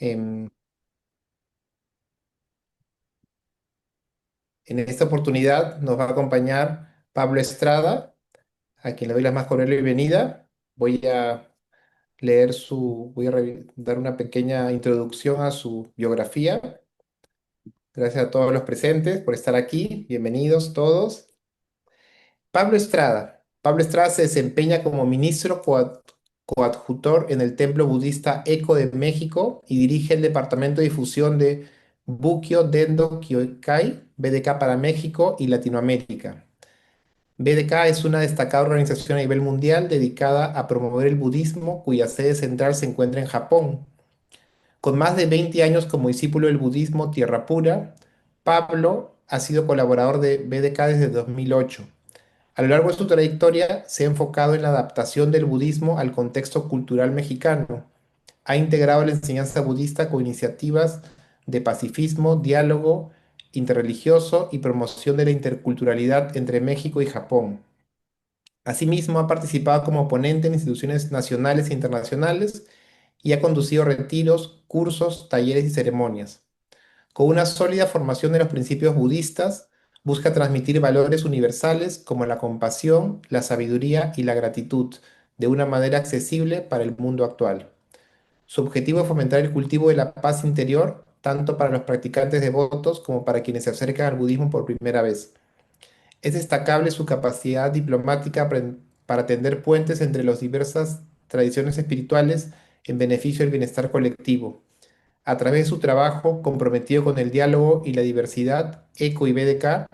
Em, en esta oportunidad nos va a acompañar Pablo Estrada, a quien le doy la más cordial bienvenida. Voy a dar una pequeña introducción a su biografía. Gracias a todos los presentes por estar aquí. Bienvenidos todos. Pablo Estrada. Pablo Estrada se desempeña como ministro coadjutor en el Templo Budista Eco de México y dirige el Departamento de Difusión de Bukkyo Dendo Kyokai, BDK para México y Latinoamérica. BDK es una destacada organización a nivel mundial dedicada a promover el budismo, cuya sede central se encuentra en Japón. Con más de 20 años como discípulo del budismo Tierra Pura, Pablo ha sido colaborador de BDK desde 2008. A lo largo de su trayectoria se ha enfocado en la adaptación del budismo al contexto cultural mexicano. Ha integrado la enseñanza budista con iniciativas de pacifismo, diálogo interreligioso y promoción de la interculturalidad entre México y Japón. Asimismo, ha participado como ponente en instituciones nacionales e internacionales y ha conducido retiros, cursos, talleres y ceremonias. Con una sólida formación en los principios budistas, busca transmitir valores universales como la compasión, la sabiduría y la gratitud de una manera accesible para el mundo actual. Su objetivo es fomentar el cultivo de la paz interior, tanto para los practicantes devotos como para quienes se acercan al budismo por primera vez. Es destacable su capacidad diplomática para tender puentes entre las diversas tradiciones espirituales en beneficio del bienestar colectivo. A través de su trabajo comprometido con el diálogo y la diversidad, ECO y BDK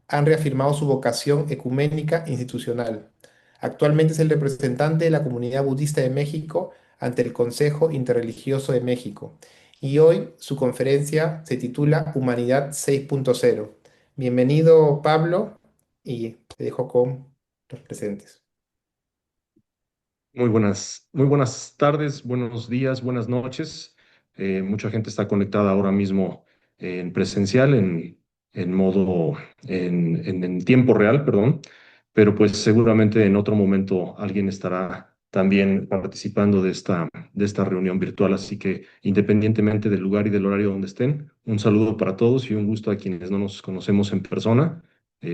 han reafirmado su vocación ecuménica e institucional. Actualmente es el representante de la comunidad budista de México ante el Consejo Interreligioso de México. Y hoy su conferencia se titula Humanidad 6.0. Bienvenido, Pablo, y te dejo con los presentes. Muy buenas tardes, buenos días, buenas noches. Mucha gente está conectada ahora mismo en presencial, en modo, en tiempo real, perdón, pero pues seguramente en otro momento alguien estará también participando de esta reunión virtual. Así que independientemente del lugar y del horario donde estén, un saludo para todos y un gusto a quienes no nos conocemos en persona.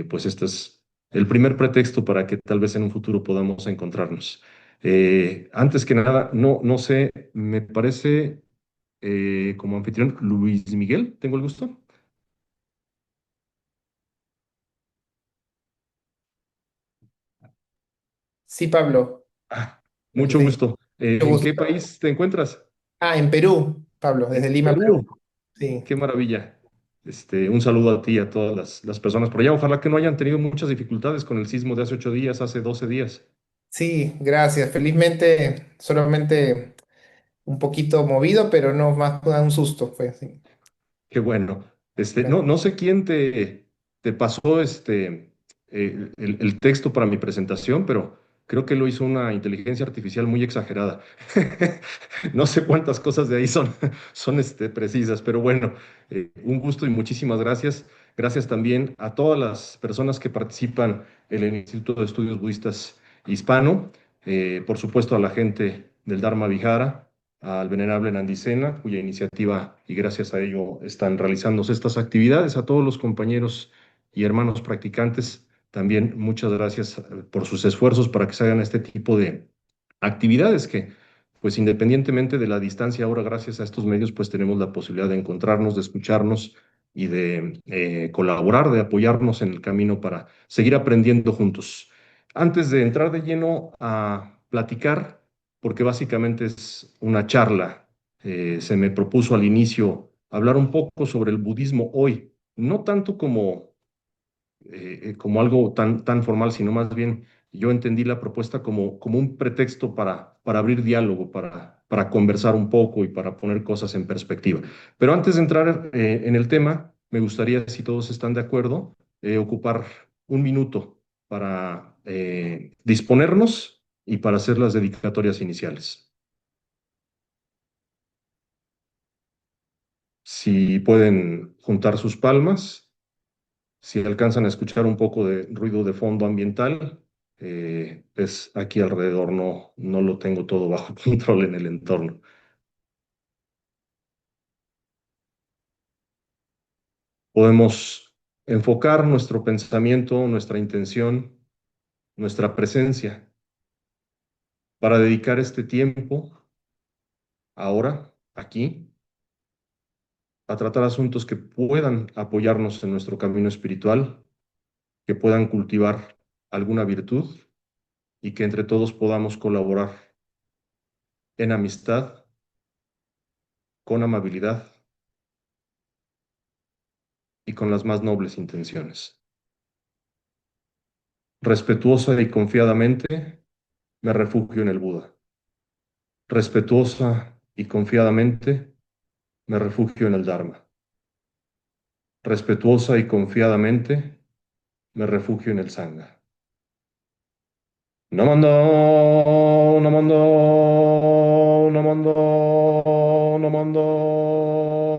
Pues este es el primer pretexto para que tal vez en un futuro podamos encontrarnos. Antes que nada, no sé, me parece como anfitrión Luis Miguel, tengo el gusto. Sí, Pablo, Ah, mucho sí, gusto. mucho ¿En qué gusto. país te encuentras? En Perú, Pablo, desde En Lima, Perú. Perú. Sí. Qué maravilla. Un saludo a ti y a todas las personas por allá. Ojalá que no hayan tenido muchas dificultades con el sismo de hace 8 días, hace 12 días. Sí, gracias. Felizmente, solamente un poquito movido, pero no más que un susto fue, sí. Qué bueno. Bueno, No sé quién te pasó el texto para mi presentación, pero creo que lo hizo una inteligencia artificial muy exagerada. No sé cuántas cosas de ahí son precisas, pero bueno, un gusto y muchísimas gracias. Gracias también a todas las personas que participan en el Instituto de Estudios Budistas Hispano, por supuesto a la gente del Dharma Vihara, al venerable Nandicena, cuya iniciativa y gracias a ello están realizándose estas actividades, a todos los compañeros y hermanos practicantes, también muchas gracias por sus esfuerzos para que se hagan este tipo de actividades que, pues independientemente de la distancia, ahora gracias a estos medios, pues tenemos la posibilidad de encontrarnos, de escucharnos y de colaborar, de apoyarnos en el camino para seguir aprendiendo juntos. Antes de entrar de lleno a platicar, porque básicamente es una charla. Se me propuso al inicio hablar un poco sobre el budismo hoy, no tanto como algo tan formal, sino más bien yo entendí la propuesta como un pretexto para abrir diálogo, para conversar un poco y para poner cosas en perspectiva. Pero antes de entrar en el tema, me gustaría, si todos están de acuerdo, ocupar un minuto para disponernos y para hacer las dedicatorias iniciales. Si pueden juntar sus palmas, si alcanzan a escuchar un poco de ruido de fondo ambiental, es aquí alrededor, no lo tengo todo bajo control en el entorno. Podemos enfocar nuestro pensamiento, nuestra intención, nuestra presencia para dedicar este tiempo, ahora, aquí, a tratar asuntos que puedan apoyarnos en nuestro camino espiritual, que puedan cultivar alguna virtud y que entre todos podamos colaborar en amistad, con amabilidad y con las más nobles intenciones. Respetuosa y confiadamente me refugio en el Buda. Respetuosa y confiadamente me refugio en el Dharma. Respetuosa y confiadamente me refugio en el Sangha. Namando, namando, namando, namando,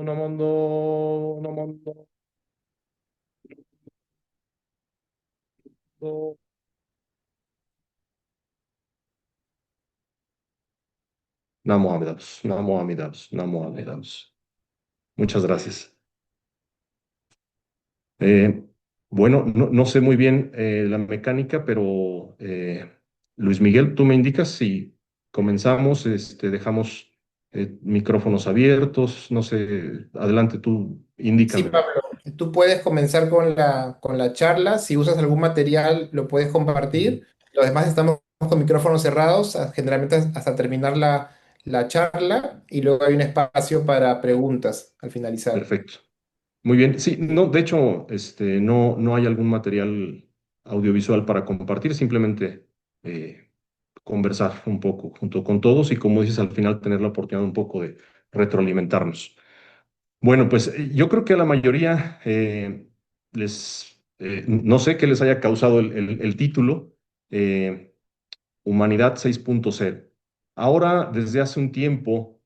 namando, namando. Namo Amida Bus, Namo Amida Bus, Namo Amida Bus. Muchas gracias. Eh, bueno, no sé muy bien la mecánica, pero Luis Miguel, tú me indicas si comenzamos, dejamos micrófonos abiertos, no sé, adelante, tú Sí, indícame. Pablo, tú puedes comenzar con la charla. Si usas algún material, lo puedes Ujú. compartir. Los demás estamos con micrófonos cerrados, generalmente hasta terminar la charla, y luego hay un espacio para preguntas al finalizar. Perfecto. Muy bien. Sí, no, de hecho, no hay algún material audiovisual para compartir, simplemente conversar un poco junto con todos y, como dices, al final tener la oportunidad un poco de retroalimentarnos. Bueno, pues yo creo que a la mayoría no sé qué les haya causado el título, eh, Humanidad 6.0. Ahora, desde hace un tiempo,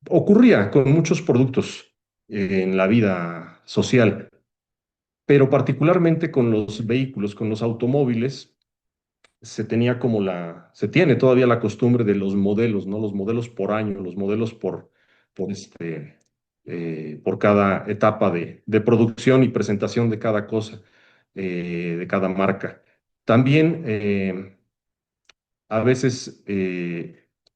ocurría con muchos productos en la vida social, pero particularmente con los vehículos, con los automóviles, se tiene todavía la costumbre de los modelos, ¿no? Los modelos por año, los modelos por cada etapa de producción y presentación de cada cosa, de cada marca. También a veces,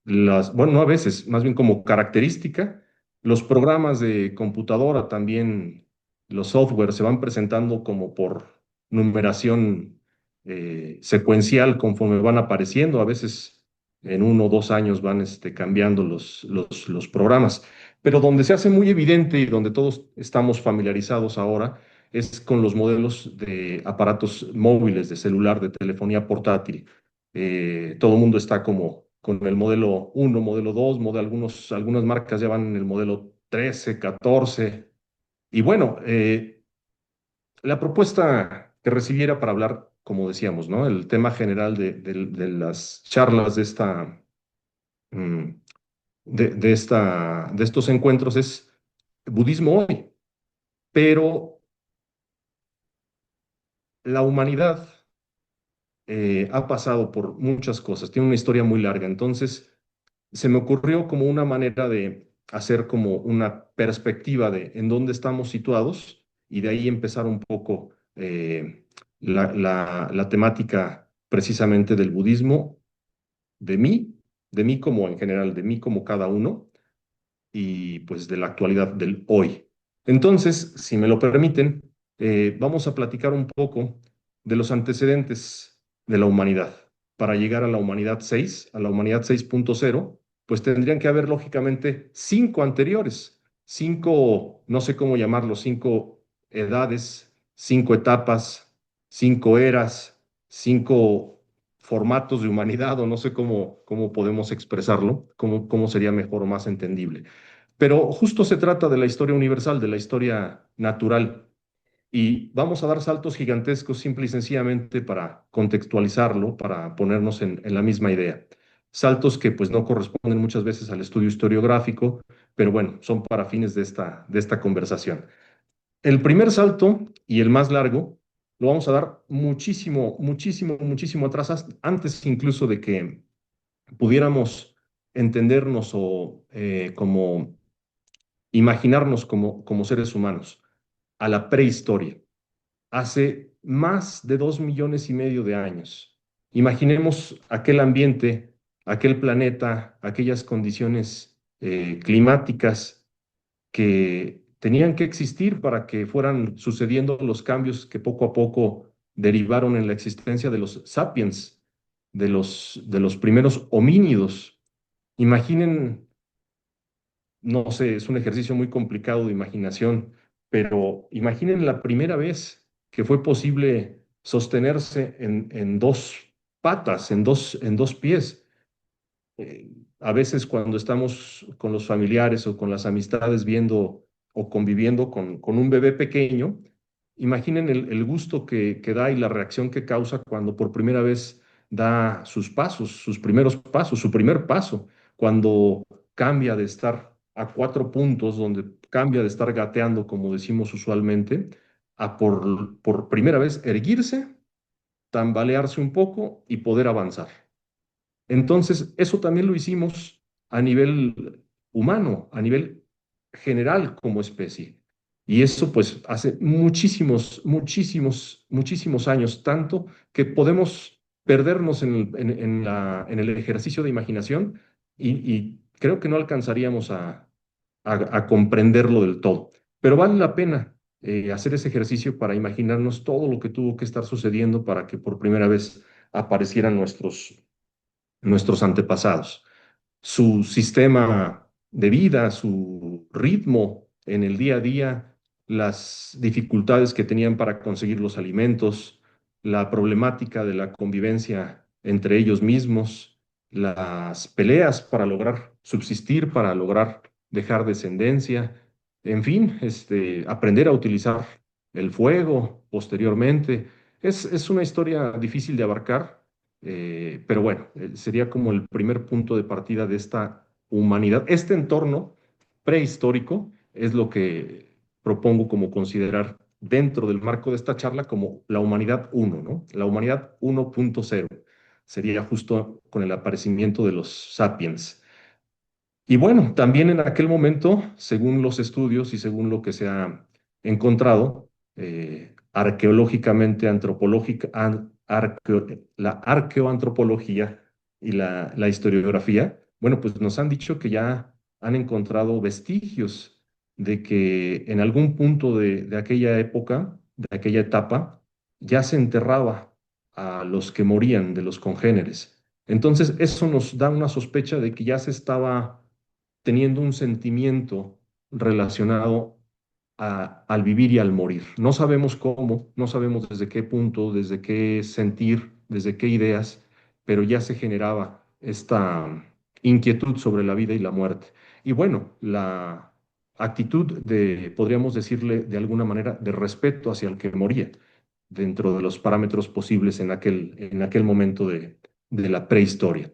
bueno, no a veces, más bien como característica, los programas de computadora también, los software se van presentando como por numeración secuencial conforme van apareciendo. A veces en 1 o 2 años van cambiando los programas. Pero donde se hace muy evidente y donde todos estamos familiarizados ahora es con los modelos de aparatos móviles, de celular, de telefonía portátil. Todo el mundo está como con el modelo 1, modelo 2, algunas marcas ya van en el modelo 13, 14. Y bueno, la propuesta que recibiera para hablar, como decíamos, ¿no? El tema general de las charlas mm, de estos encuentros es budismo hoy, pero la humanidad ha pasado por muchas cosas, tiene una historia muy larga. Entonces se me ocurrió como una manera de hacer como una perspectiva de en dónde estamos situados y de ahí empezar un poco la temática precisamente del budismo, de mí como en general, de mí como cada uno y pues de la actualidad del hoy. Entonces, si me lo permiten, vamos a platicar un poco de los antecedentes de la humanidad. Para llegar a la humanidad 6, a la humanidad 6.0, pues tendrían que haber lógicamente 5 anteriores, 5, no sé cómo llamarlo, 5 edades, 5 etapas, 5 eras, 5 formatos de humanidad, o no sé cómo podemos expresarlo, cómo sería mejor o más entendible. Pero justo se trata de la historia universal, de la historia natural. Y vamos a dar saltos gigantescos simple y sencillamente para contextualizarlo, para ponernos en la misma idea. Saltos que pues no corresponden muchas veces al estudio historiográfico, pero bueno, son para fines de esta conversación. El primer salto y el más largo lo vamos a dar muchísimo, muchísimo, muchísimo atrás, antes incluso de que pudiéramos entendernos o como imaginarnos como seres humanos a la prehistoria, hace más de 2,5 millones de años. Imaginemos aquel ambiente, aquel planeta, aquellas condiciones climáticas que tenían que existir para que fueran sucediendo los cambios que poco a poco derivaron en la existencia de los sapiens, de los primeros homínidos. Imaginen, no sé, es un ejercicio muy complicado de imaginación, pero imaginen la primera vez que fue posible sostenerse en dos patas, en dos pies. A veces cuando estamos con los familiares o con las amistades viendo o conviviendo con un bebé pequeño, imaginen el gusto que da y la reacción que causa cuando por primera vez da sus pasos, sus primeros pasos, su primer paso, cuando cambia de estar a 4 puntos, donde cambia de estar gateando, como decimos usualmente, a por primera vez erguirse, tambalearse un poco y poder avanzar. Entonces, eso también lo hicimos a nivel humano, a nivel general como especie. Y eso pues hace muchísimos, muchísimos, muchísimos años, tanto que podemos perdernos en el ejercicio de imaginación y creo que no alcanzaríamos a comprenderlo del todo. Pero vale la pena hacer ese ejercicio para imaginarnos todo lo que tuvo que estar sucediendo para que por primera vez aparecieran nuestros antepasados. Su sistema de vida, su ritmo en el día a día, las dificultades que tenían para conseguir los alimentos, la problemática de la convivencia entre ellos mismos, las peleas para lograr subsistir, para lograr dejar descendencia, en fin, aprender a utilizar el fuego posteriormente. Es una historia difícil de abarcar, pero bueno, sería como el primer punto de partida de esta humanidad. Este entorno prehistórico es lo que propongo como considerar dentro del marco de esta charla como la humanidad uno, ¿no? La humanidad 1.0 sería justo con el aparecimiento de los sapiens. Y bueno, también en aquel momento, según los estudios y según lo que se ha encontrado, arqueológicamente, la arqueoantropología y la historiografía, bueno, pues nos han dicho que ya han encontrado vestigios de que en algún punto de aquella época, de aquella etapa, ya se enterraba a los que morían de los congéneres. Entonces, eso nos da una sospecha de que ya se estaba teniendo un sentimiento relacionado al vivir y al morir. No sabemos cómo, no sabemos desde qué punto, desde qué sentir, desde qué ideas, pero ya se generaba esta inquietud sobre la vida y la muerte. Y bueno, la actitud de, podríamos decirle de alguna manera, de respeto hacia el que moría, dentro de los parámetros posibles en aquel momento de la prehistoria.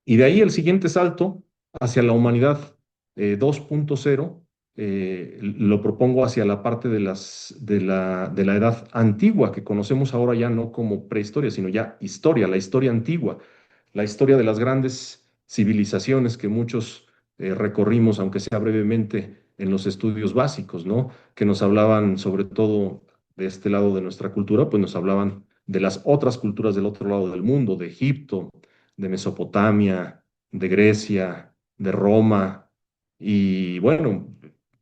Y de ahí el siguiente salto hacia la humanidad 2.0, lo propongo hacia la parte de la edad antigua, que conocemos ahora ya no como prehistoria, sino ya historia, la historia antigua, la historia de las grandes civilizaciones que muchos recorrimos, aunque sea brevemente, en los estudios básicos, ¿no? Que nos hablaban sobre todo de este lado de nuestra cultura, pues nos hablaban de las otras culturas del otro lado del mundo, de Egipto, de Mesopotamia, de Grecia, de Roma, y bueno,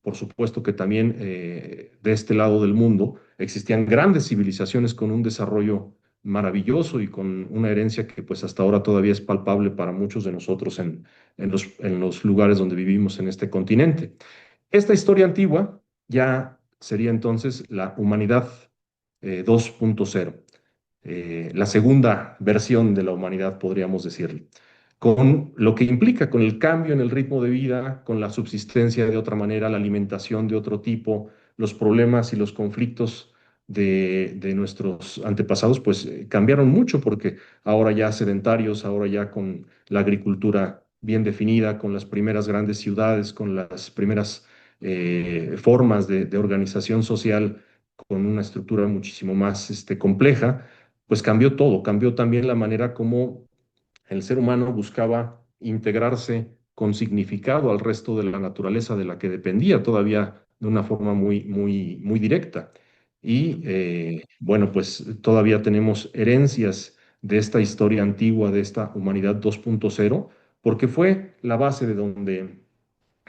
por supuesto que también de este lado del mundo existían grandes civilizaciones con un desarrollo maravilloso y con una herencia que pues hasta ahora todavía es palpable para muchos de nosotros en los lugares donde vivimos en este continente. Esta historia antigua ya sería entonces la humanidad 2.0, la segunda versión de la humanidad, podríamos decirlo, con lo que implica, con el cambio en el ritmo de vida, con la subsistencia de otra manera, la alimentación de otro tipo, los problemas y los conflictos de nuestros antepasados, pues cambiaron mucho porque ahora ya sedentarios, ahora ya con la agricultura bien definida, con las primeras grandes ciudades, con las primeras formas de organización social, con una estructura muchísimo más compleja, pues cambió todo, cambió también la manera como el ser humano buscaba integrarse con significado al resto de la naturaleza de la que dependía todavía de una forma muy directa. Y bueno, pues todavía tenemos herencias de esta historia antigua, de esta humanidad 2.0, porque fue la base de donde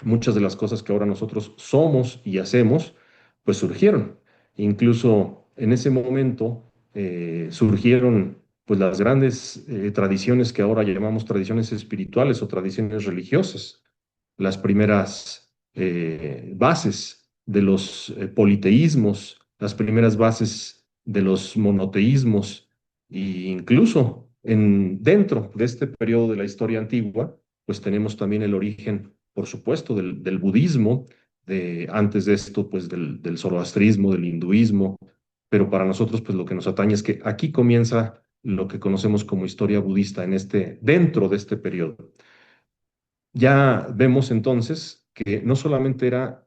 muchas de las cosas que ahora nosotros somos y hacemos, pues surgieron. Incluso en ese momento surgieron pues las grandes tradiciones que ahora llamamos tradiciones espirituales o tradiciones religiosas, las primeras bases de los politeísmos, las primeras bases de los monoteísmos, e incluso dentro de este periodo de la historia antigua, pues tenemos también el origen, por supuesto, del budismo, antes de esto, pues del zoroastrismo, del hinduismo, pero para nosotros, pues lo que nos atañe es que aquí comienza lo que conocemos como historia budista dentro de este periodo. Ya vemos entonces que no solamente era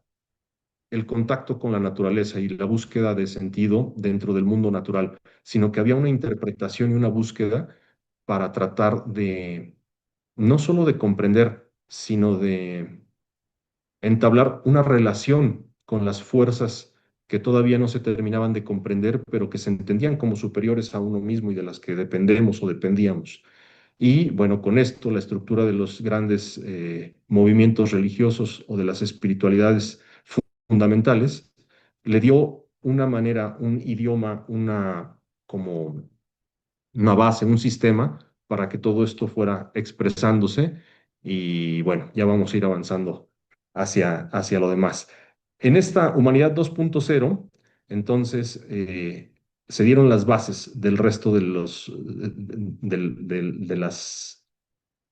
el contacto con la naturaleza y la búsqueda de sentido dentro del mundo natural, sino que había una interpretación y una búsqueda para tratar de no solo de comprender, sino de entablar una relación con las fuerzas que todavía no se terminaban de comprender, pero que se entendían como superiores a uno mismo y de las que dependemos o dependíamos. Y bueno, con esto la estructura de los grandes movimientos religiosos o de las espiritualidades fundamentales le dio una manera, un idioma, como una base, un sistema para que todo esto fuera expresándose y bueno, ya vamos a ir avanzando hacia lo demás. En esta Humanidad 2.0, entonces, se dieron las bases del resto de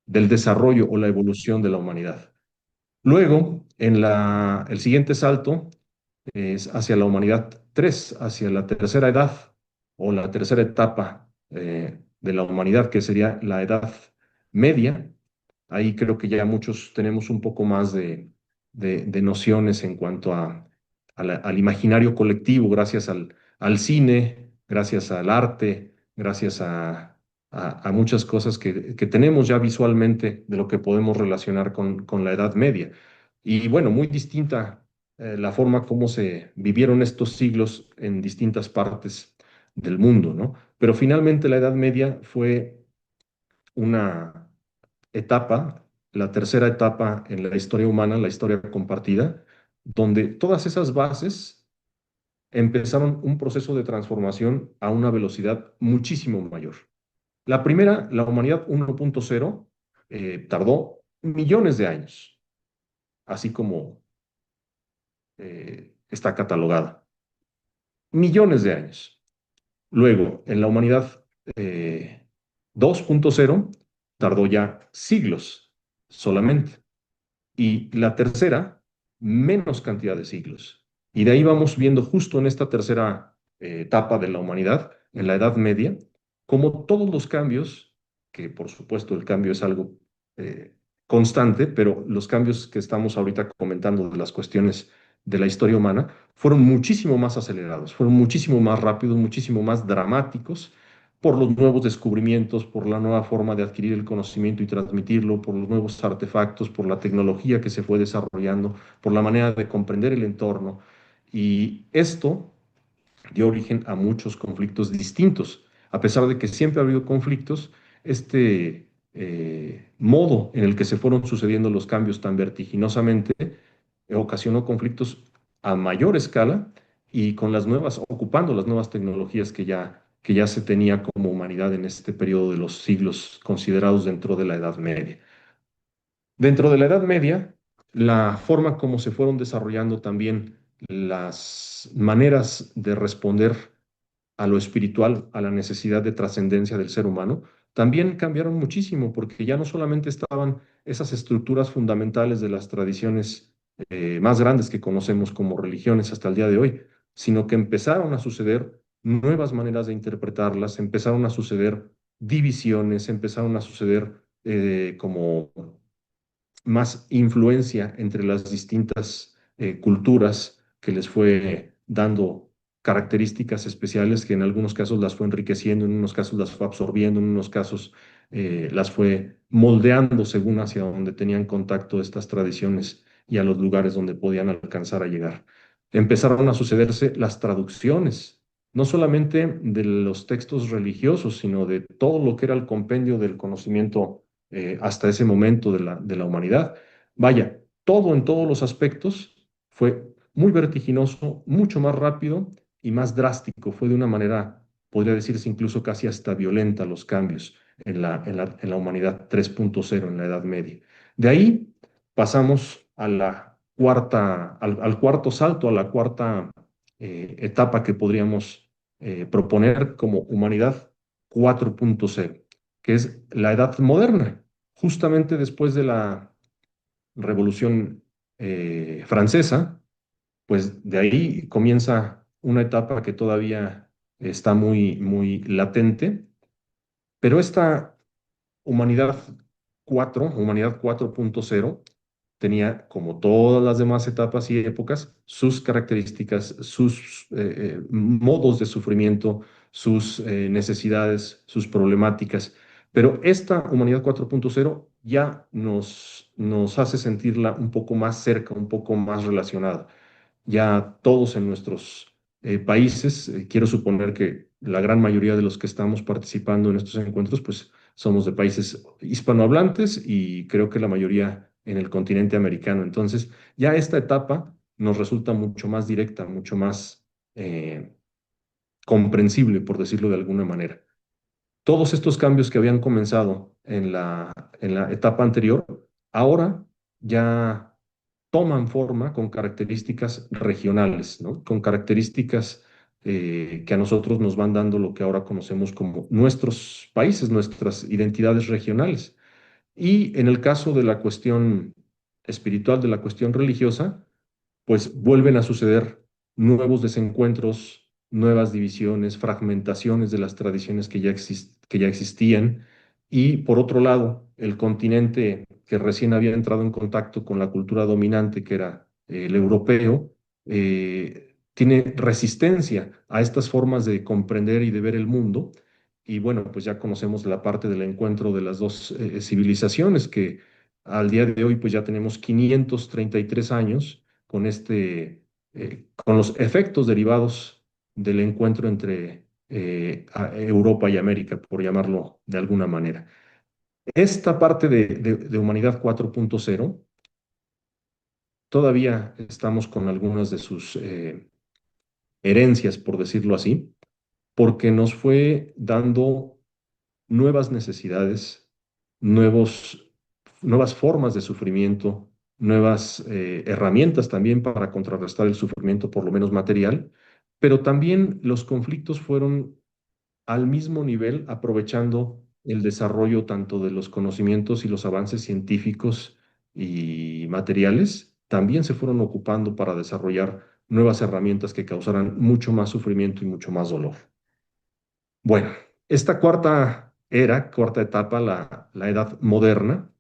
del desarrollo o la evolución de la humanidad. Luego, el siguiente salto es hacia la humanidad 3, hacia la tercera edad o la tercera etapa de la humanidad, que sería la edad media. Ahí creo que ya muchos tenemos un poco más de nociones en cuanto al imaginario colectivo, gracias al cine, gracias al arte, gracias a muchas cosas que tenemos ya visualmente de lo que podemos relacionar con la Edad Media. Y bueno, muy distinta la forma como se vivieron estos siglos en distintas partes del mundo, ¿no? Pero finalmente la Edad Media fue una etapa, la tercera etapa en la historia humana, la historia compartida, donde todas esas bases empezaron un proceso de transformación a una velocidad muchísimo mayor. La primera, la humanidad 1.0, tardó millones de años, así como está catalogada. Millones de años. Luego, en la humanidad 2.0, tardó ya siglos solamente. Y la tercera, menos cantidad de siglos. Y de ahí vamos viendo justo en esta tercera etapa de la humanidad, en la Edad Media, como todos los cambios, que por supuesto el cambio es algo eh, constante, pero los cambios que estamos ahorita comentando de las cuestiones de la historia humana fueron muchísimo más acelerados, fueron muchísimo más rápidos, muchísimo más dramáticos por los nuevos descubrimientos, por la nueva forma de adquirir el conocimiento y transmitirlo, por los nuevos artefactos, por la tecnología que se fue desarrollando, por la manera de comprender el entorno. Y esto dio origen a muchos conflictos distintos. A pesar de que siempre ha habido conflictos, este modo en el que se fueron sucediendo los cambios tan vertiginosamente ocasionó conflictos a mayor escala y con ocupando las nuevas tecnologías que ya se tenía como humanidad en este periodo de los siglos considerados dentro de la Edad Media. Dentro de la Edad Media, la forma como se fueron desarrollando también las maneras de responder a lo espiritual, a la necesidad de trascendencia del ser humano, también cambiaron muchísimo, porque ya no solamente estaban esas estructuras fundamentales de las tradiciones más grandes que conocemos como religiones hasta el día de hoy, sino que empezaron a suceder nuevas maneras de interpretarlas, empezaron a suceder divisiones, empezaron a suceder como más influencia entre las distintas culturas que les fue dando características especiales que en algunos casos las fue enriqueciendo, en unos casos las fue absorbiendo, en unos casos las fue moldeando según hacia donde tenían contacto estas tradiciones y a los lugares donde podían alcanzar a llegar. Empezaron a sucederse las traducciones, no solamente de los textos religiosos, sino de todo lo que era el compendio del conocimiento hasta ese momento de la humanidad. Vaya, todo en todos los aspectos fue muy vertiginoso, mucho más rápido y más drástico. Fue de una manera, podría decirse incluso casi hasta violenta los cambios en la humanidad 3.0, en la Edad Media. De ahí pasamos a la al cuarto salto, a la cuarta etapa que podríamos proponer como humanidad 4.0, que es la Edad Moderna, justamente después de la Revolución Francesa. Pues de ahí comienza una etapa que todavía está muy latente, pero esta humanidad humanidad 4.0, tenía, como todas las demás etapas y épocas, sus características, sus modos de sufrimiento, sus necesidades, sus problemáticas. Pero esta humanidad 4.0 ya nos hace sentirla un poco más cerca, un poco más relacionada. Ya todos en nuestros países, quiero suponer que la gran mayoría de los que estamos participando en estos encuentros, pues somos de países hispanohablantes y creo que la mayoría en el continente americano. Entonces, ya esta etapa nos resulta mucho más directa, mucho más comprensible, por decirlo de alguna manera. Todos estos cambios que habían comenzado en la etapa anterior, ahora ya toman forma con características regionales, ¿no? Con características que a nosotros nos van dando lo que ahora conocemos como nuestros países, nuestras identidades regionales. Y en el caso de la cuestión espiritual, de la cuestión religiosa, pues vuelven a suceder nuevos desencuentros, nuevas divisiones, fragmentaciones de las tradiciones que ya existían. Y por otro lado, el continente que recién había entrado en contacto con la cultura dominante, que era el europeo, tiene resistencia a estas formas de comprender y de ver el mundo. Y bueno, pues ya conocemos la parte del encuentro de las dos civilizaciones que al día de hoy pues ya tenemos 533 años con con los efectos derivados del encuentro entre Europa y América, por llamarlo de alguna manera. Esta parte de Humanidad 4.0, todavía estamos con algunas de sus herencias, por decirlo así, porque nos fue dando nuevas necesidades, nuevos, nuevas formas de sufrimiento, nuevas herramientas también para contrarrestar el sufrimiento, por lo menos material, pero también los conflictos fueron al mismo nivel, aprovechando el desarrollo tanto de los conocimientos y los avances científicos y materiales, también se fueron ocupando para desarrollar nuevas herramientas que causaran mucho más sufrimiento y mucho más dolor. Bueno, esta cuarta etapa, la edad moderna,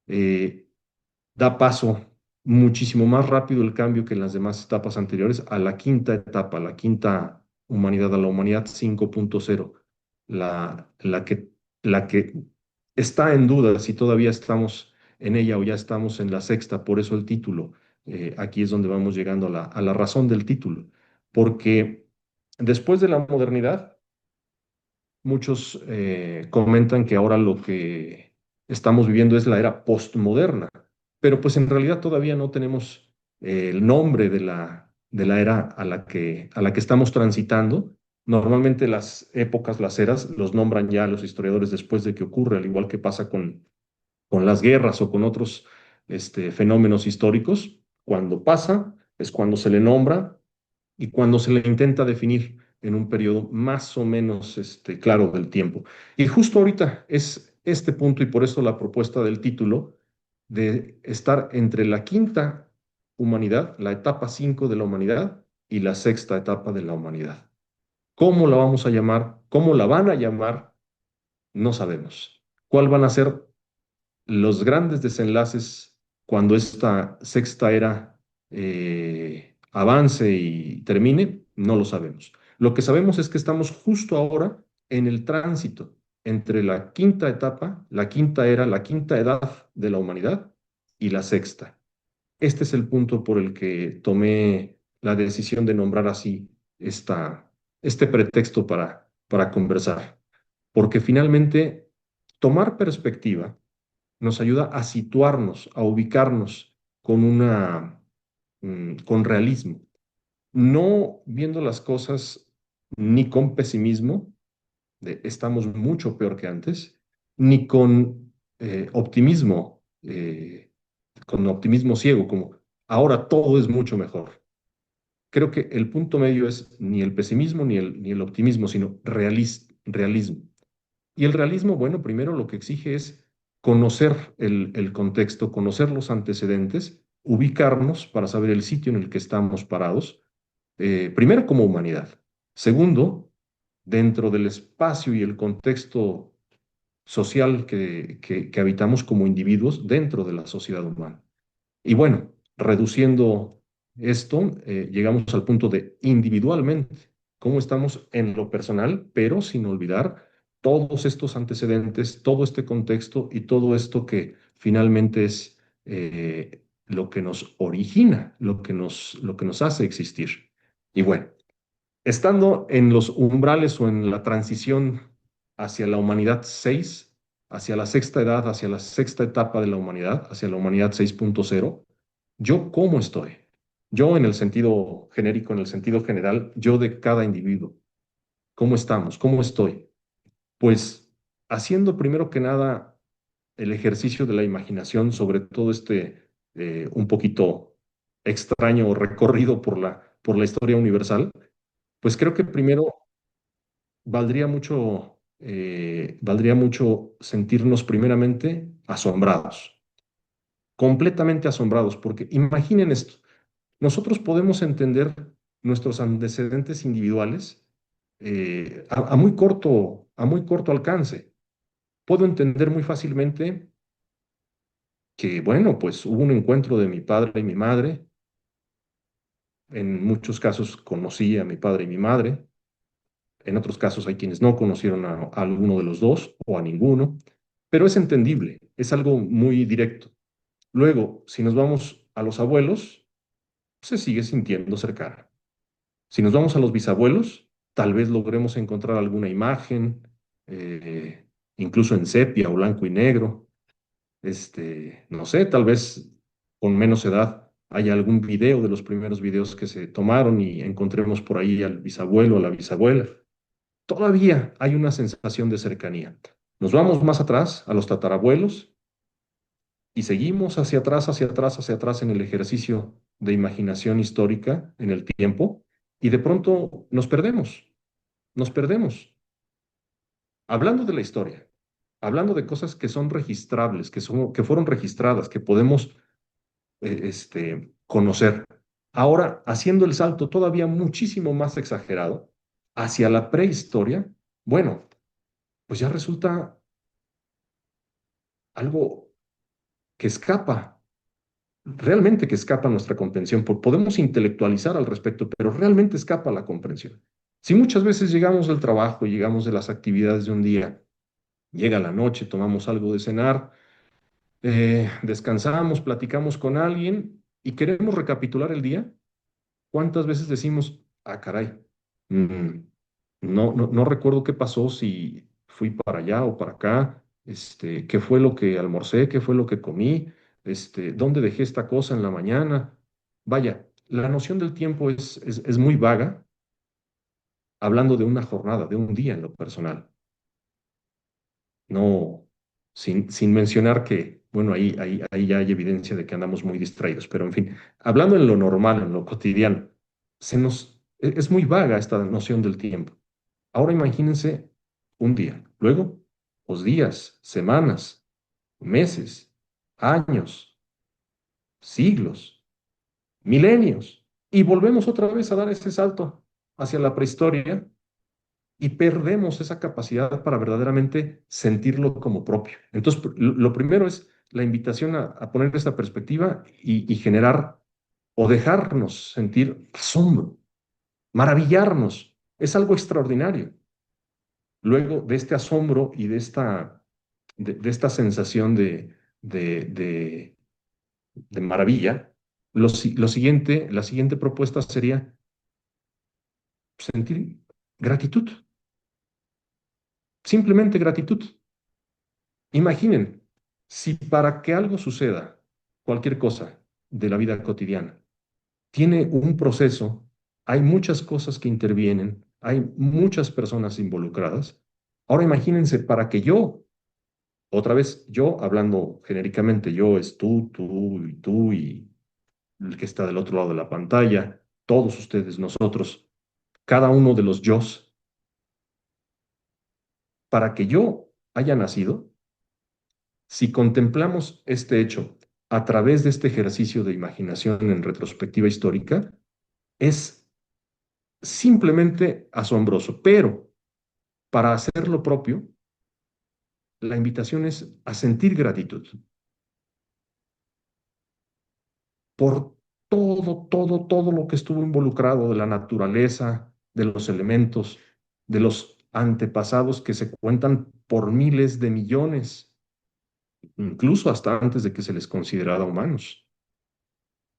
eh, da paso muchísimo más rápido el cambio que en las demás etapas anteriores a la quinta etapa, la quinta humanidad, a la humanidad 5.0, la la que está en duda si todavía estamos en ella o ya estamos en la sexta, por eso el título. Aquí es donde vamos llegando a a la razón del título, porque después de la modernidad, muchos comentan que ahora lo que estamos viviendo es la era postmoderna, pero pues en realidad todavía no tenemos el nombre de de la era a a la que estamos transitando. Normalmente las épocas, las eras, los nombran ya los historiadores después de que ocurre, al igual que pasa con las guerras o con otros fenómenos históricos. Cuando pasa es cuando se le nombra y cuando se le intenta definir en un periodo más o menos claro del tiempo. Y justo ahorita es este punto y por eso la propuesta del título de estar entre la quinta humanidad, la etapa 5 de la humanidad y la sexta etapa de la humanidad. ¿Cómo la vamos a llamar? ¿Cómo la van a llamar? No sabemos. ¿Cuál van a ser los grandes desenlaces cuando esta sexta era avance y termine? No lo sabemos. Lo que sabemos es que estamos justo ahora en el tránsito entre la quinta etapa, la quinta era, la quinta edad de la humanidad y la sexta. Este es el punto por el que tomé la decisión de nombrar así este pretexto para conversar, porque finalmente tomar perspectiva nos ayuda a situarnos, a ubicarnos con realismo, no viendo las cosas ni con pesimismo, de estamos mucho peor que antes, ni optimismo, con optimismo ciego, como ahora todo es mucho mejor. Creo que el punto medio es ni el pesimismo ni el optimismo, sino realismo. Y el realismo, bueno, primero lo que exige es conocer el contexto, conocer los antecedentes, ubicarnos para saber el sitio en el que estamos parados, primero como humanidad. Segundo, dentro del espacio y el contexto social que habitamos como individuos dentro de la sociedad humana. Y bueno, reduciendo esto, llegamos al punto de individualmente, cómo estamos en lo personal, pero sin olvidar todos estos antecedentes, todo este contexto y todo esto que finalmente es lo que nos origina, lo que nos hace existir. Y bueno, estando en los umbrales o en la transición hacia la humanidad 6, hacia la sexta edad, hacia la sexta etapa de la humanidad, hacia la humanidad 6.0, ¿yo cómo estoy? Yo en el sentido genérico, en el sentido general, yo de cada individuo. ¿Cómo estamos? ¿Cómo estoy? Pues haciendo primero que nada el ejercicio de la imaginación sobre todo este un poquito extraño recorrido por la historia universal, pues creo que primero valdría mucho sentirnos primeramente asombrados, completamente asombrados, porque imaginen esto, nosotros podemos entender nuestros antecedentes individuales a muy corto alcance. Puedo entender muy fácilmente que, bueno, pues hubo un encuentro de mi padre y mi madre, en muchos casos conocí a mi padre y mi madre, en otros casos hay quienes no conocieron a alguno de los dos o a ninguno, pero es entendible, es algo muy directo. Luego, si nos vamos a los abuelos, se sigue sintiendo cercana. Si nos vamos a los bisabuelos, tal vez logremos encontrar alguna imagen, incluso en sepia o blanco y negro. No sé, tal vez con menos edad haya algún video de los primeros videos que se tomaron y encontremos por ahí al bisabuelo o a la bisabuela. Todavía hay una sensación de cercanía. Nos vamos más atrás, a los tatarabuelos, y seguimos hacia atrás, hacia atrás, hacia atrás en el ejercicio de imaginación histórica en el tiempo, y de pronto nos perdemos, nos perdemos. Hablando de la historia, hablando de cosas que son registrables, que fueron registradas, que podemos conocer. Ahora, haciendo el salto todavía muchísimo más exagerado hacia la prehistoria, bueno, pues ya resulta algo que escapa, realmente que escapa a nuestra comprensión. Podemos intelectualizar al respecto, pero realmente escapa a la comprensión. Si muchas veces llegamos del trabajo, llegamos de las actividades de un día, llega la noche, tomamos algo de cenar, descansamos, platicamos con alguien y queremos recapitular el día, ¿cuántas veces decimos, ah, caray, mm, no recuerdo qué pasó, si fui para allá o para acá, qué fue lo que almorcé, qué fue lo que comí, dónde dejé esta cosa en la mañana? Vaya, la noción del tiempo es muy vaga, hablando de una jornada, de un día en lo personal. No, sin mencionar que, bueno, ahí ya hay evidencia de que andamos muy distraídos, pero en fin, hablando en lo normal, en lo cotidiano, es muy vaga esta noción del tiempo. Ahora imagínense un día, luego, los días, semanas, meses, años, siglos, milenios, y volvemos otra vez a dar ese salto hacia la prehistoria y perdemos esa capacidad para verdaderamente sentirlo como propio. Entonces, lo primero es la invitación a poner esta perspectiva y generar o dejarnos sentir asombro. maravillarnos. Es algo extraordinario. Luego de este asombro y de esta sensación de, de- de maravilla, la siguiente propuesta sería sentir gratitud, simplemente gratitud. Imaginen, si para que algo suceda, cualquier cosa de la vida cotidiana, tiene un proceso, hay muchas cosas que intervienen, hay muchas personas involucradas. Ahora imagínense para que yo, otra vez yo hablando genéricamente, yo es tú y el que está del otro lado de la pantalla, todos ustedes, nosotros, cada uno de los yos, para que yo haya nacido, si contemplamos este hecho a través de este ejercicio de imaginación en retrospectiva histórica, es simplemente asombroso, pero para hacer lo propio, la invitación es a sentir gratitud por todo lo que estuvo involucrado de la naturaleza, de los elementos, de los antepasados que se cuentan por miles de millones, incluso hasta antes de que se les considerara humanos.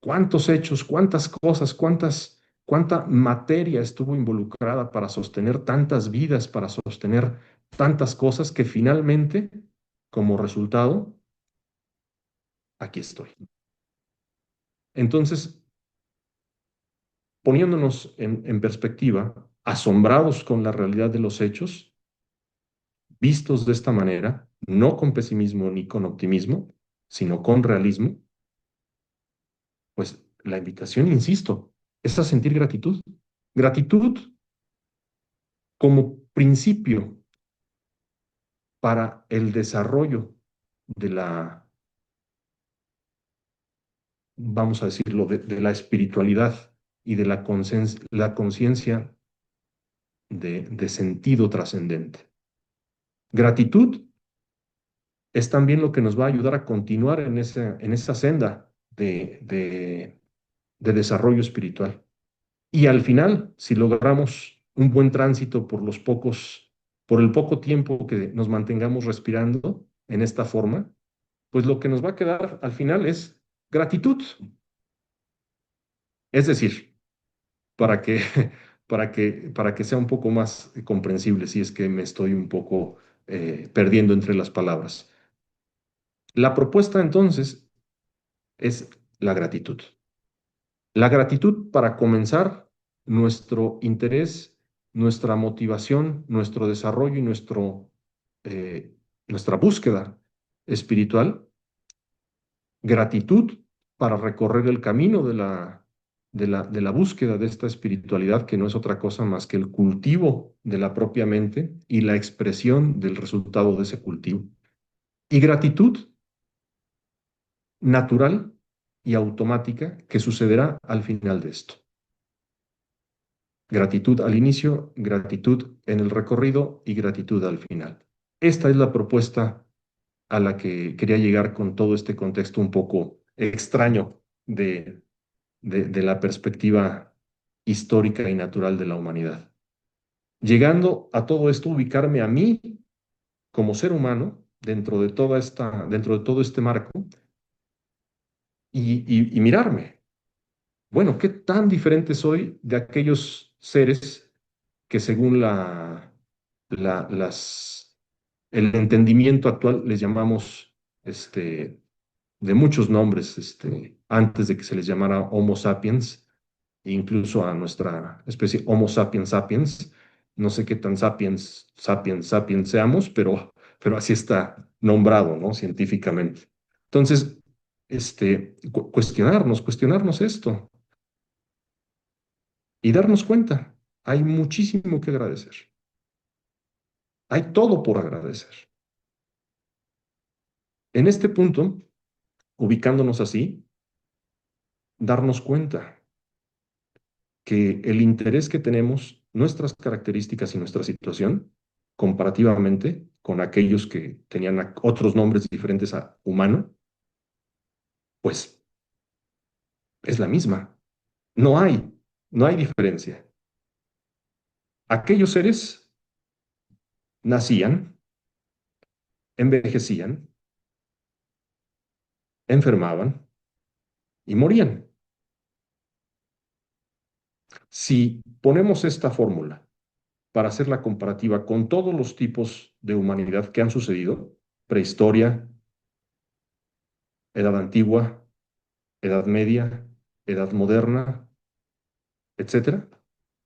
¿Cuántos hechos, cuántas cosas, cuánta materia estuvo involucrada para sostener tantas vidas, para sostener tantas cosas que finalmente, como resultado, aquí estoy? Entonces, poniéndonos en perspectiva, asombrados con la realidad de los hechos, vistos de esta manera, no con pesimismo ni con optimismo, sino con realismo, pues la invitación, insisto, es a sentir gratitud. Gratitud como principio para el desarrollo de vamos a decirlo, de la espiritualidad y de la conciencia de sentido trascendente. Gratitud es también lo que nos va a ayudar a continuar en esa senda de desarrollo espiritual. Y al final, si logramos un buen tránsito por el poco tiempo que nos mantengamos respirando en esta forma, pues lo que nos va a quedar al final es gratitud. Es decir, para que, para que sea un poco más comprensible, si es que me estoy un poco perdiendo entre las palabras. La propuesta entonces es la gratitud. La gratitud para comenzar nuestro interés, nuestra motivación, nuestro desarrollo y eh, nuestra búsqueda espiritual. Gratitud para recorrer el camino de la búsqueda de esta espiritualidad, que no es otra cosa más que el cultivo de la propia mente y la expresión del resultado de ese cultivo. Y gratitud natural y automática que sucederá al final de esto. Gratitud al inicio, gratitud en el recorrido y gratitud al final. Esta es la propuesta a la que quería llegar con todo este contexto un poco extraño de la perspectiva histórica y natural de la humanidad. Llegando a todo esto, ubicarme a mí como ser humano dentro de todo este marco y mirarme. Bueno, ¿qué tan diferente soy de aquellos seres que según la- las, el entendimiento actual les llamamos de muchos nombres antes de que se les llamara Homo sapiens, e incluso a nuestra especie Homo sapiens sapiens? No sé qué tan sapiens seamos, pero así está nombrado, ¿no? Científicamente. Entonces, cuestionarnos esto y darnos cuenta, hay muchísimo que agradecer. Hay todo por agradecer. En este punto, ubicándonos así, darnos cuenta que el interés que tenemos, nuestras características y nuestra situación, comparativamente con aquellos que tenían otros nombres diferentes a humano, pues es la misma. No hay, no hay diferencia. Aquellos seres nacían, envejecían, enfermaban y morían. Si ponemos esta fórmula para hacer la comparativa con todos los tipos de humanidad que han sucedido, prehistoria, edad antigua, edad media, edad moderna, etcétera,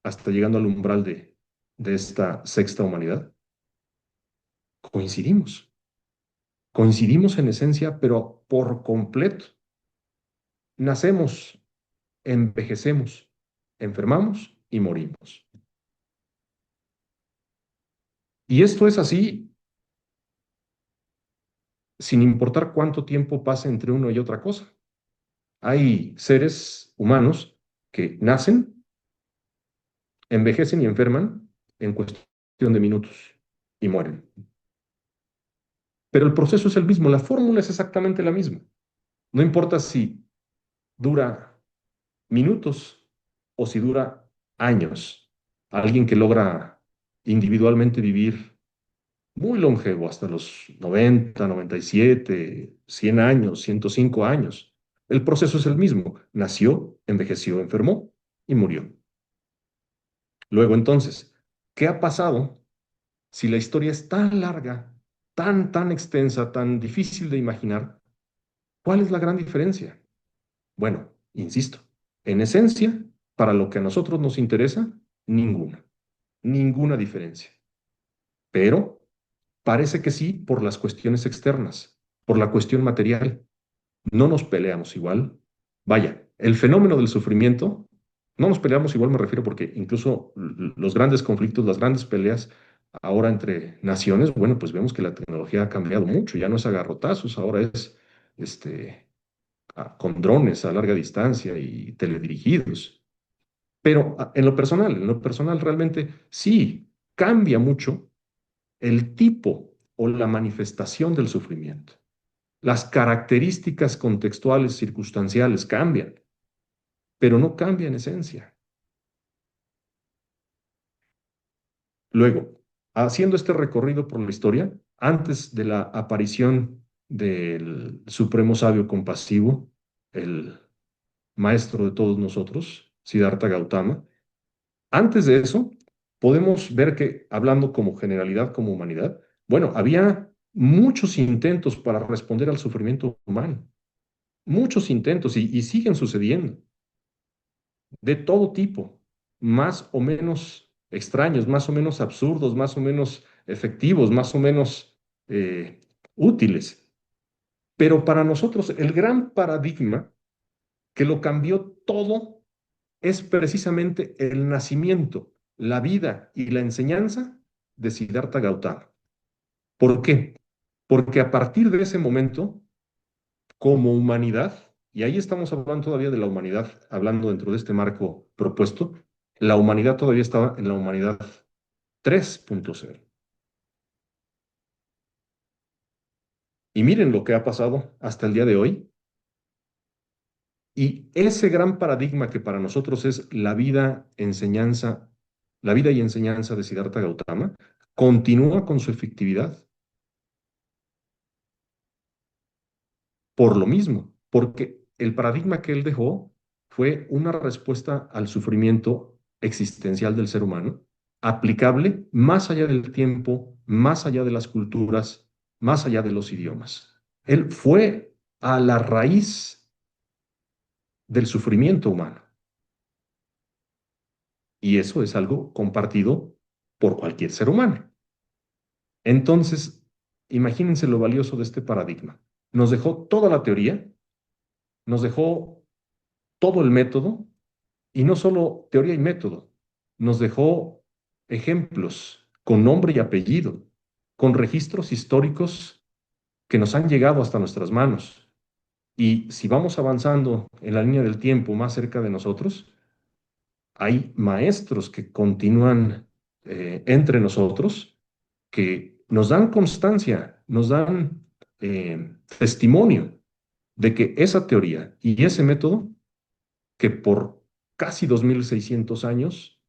hasta llegando al umbral de esta sexta humanidad, coincidimos. Coincidimos en esencia, pero por completo. Nacemos, envejecemos, enfermamos y morimos. Y esto es así sin importar cuánto tiempo pase entre uno y otra cosa. Hay seres humanos que nacen, envejecen y enferman en cuestión de minutos y mueren. Pero el proceso es el mismo, la fórmula es exactamente la misma. No importa si dura minutos o si dura años. Alguien que logra individualmente vivir muy longevo, hasta los 90, 97, 100 años, 105 años. El proceso es el mismo. Nació, envejeció, enfermó y murió. Luego entonces, ¿qué ha pasado si la historia es tan larga, tan extensa, tan difícil de imaginar? ¿Cuál es la gran diferencia? Bueno, insisto, en esencia, para lo que a nosotros nos interesa, ninguna, ninguna diferencia. Pero parece que sí por las cuestiones externas, por la cuestión material. No nos peleamos igual. Vaya, el fenómeno del sufrimiento, no nos peleamos igual, me refiero porque incluso los grandes conflictos, las grandes peleas ahora entre naciones, bueno, pues vemos que la tecnología ha cambiado mucho, ya no es a garrotazos, ahora es con drones a larga distancia y teledirigidos. Pero en lo personal realmente sí cambia mucho el tipo o la manifestación del sufrimiento. Las características contextuales, circunstanciales cambian, pero no cambia en esencia. Luego, haciendo este recorrido por la historia, antes de la aparición del Supremo Sabio Compasivo, el maestro de todos nosotros, Siddhartha Gautama, antes de eso, podemos ver que, hablando como generalidad, como humanidad, bueno, había muchos intentos para responder al sufrimiento humano, muchos intentos y siguen sucediendo, de todo tipo, más o menos extraños, más o menos absurdos, más o menos efectivos, más o menos útiles. Pero para nosotros el gran paradigma que lo cambió todo es precisamente el nacimiento, la vida y la enseñanza de Siddhartha Gautama. ¿Por qué? Porque a partir de ese momento, como humanidad, y ahí estamos hablando todavía de la humanidad, hablando dentro de este marco propuesto, la humanidad todavía estaba en la humanidad 3.0. Y miren lo que ha pasado hasta el día de hoy. Y ese gran paradigma que para nosotros es la vida y enseñanza de Siddhartha Gautama, continúa con su efectividad. Por lo mismo, porque el paradigma que él dejó fue una respuesta al sufrimiento existencial del ser humano, aplicable más allá del tiempo, más allá de las culturas, más allá de los idiomas. Él fue a la raíz del sufrimiento humano y eso es algo compartido por cualquier ser humano. Entonces, imagínense lo valioso de este paradigma. Nos dejó toda la teoría, nos dejó todo el método. Y no solo teoría y método, nos dejó ejemplos con nombre y apellido, con registros históricos que nos han llegado hasta nuestras manos. Y si vamos avanzando en la línea del tiempo más cerca de nosotros, hay maestros que continúan entre nosotros, que nos dan constancia, nos dan testimonio de que esa teoría y ese método, que por casi 2600 años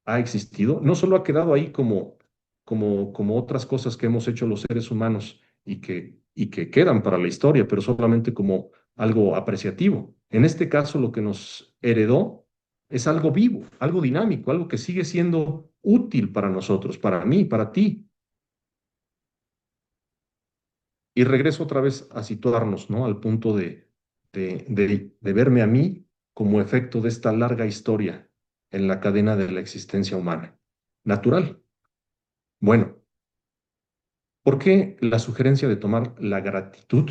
ha existido, no solo ha quedado ahí como otras cosas que hemos hecho los seres humanos y que quedan para la historia, pero solamente como algo apreciativo. En este caso, lo que nos heredó es algo vivo, algo dinámico, algo que sigue siendo útil para nosotros, para mí, para ti. Y regreso otra vez a situarnos, ¿no? Al punto de verme a mí como efecto de esta larga historia en la cadena de la existencia humana. Natural. Bueno, ¿por qué la sugerencia de tomar la gratitud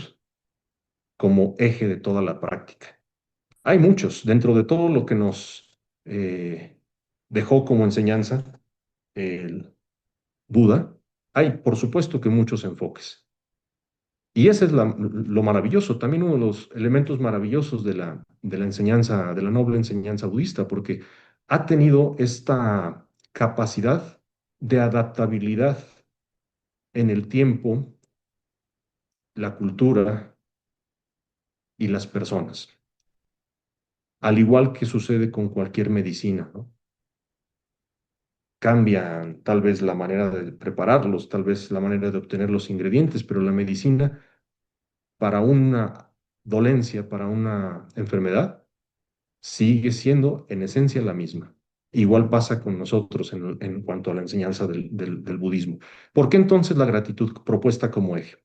como eje de toda la práctica? Hay muchos, dentro de todo lo que nos dejó como enseñanza el Buda, hay por supuesto que muchos enfoques. Y ese es lo maravilloso, también uno de los elementos maravillosos de la enseñanza, de la noble enseñanza budista, porque ha tenido esta capacidad de adaptabilidad en el tiempo, la cultura y las personas, al igual que sucede con cualquier medicina, ¿no? Cambian tal vez la manera de prepararlos, tal vez la manera de obtener los ingredientes, pero la medicina para una dolencia, para una enfermedad, sigue siendo en esencia la misma. Igual pasa con nosotros en cuanto a la enseñanza del budismo. ¿Por qué entonces la gratitud propuesta como eje?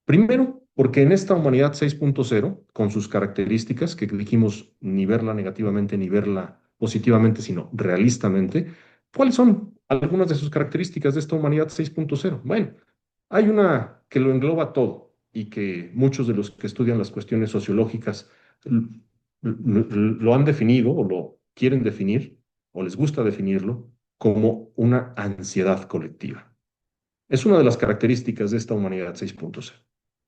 Primero, porque en esta humanidad 6.0, con sus características, que dijimos ni verla negativamente ni verla positivamente, sino realistamente, ¿cuáles son algunas de sus características de esta humanidad 6.0? Bueno, hay una que lo engloba todo y que muchos de los que estudian las cuestiones sociológicas lo han definido o lo quieren definir o les gusta definirlo como una ansiedad colectiva. Es una de las características de esta humanidad 6.0.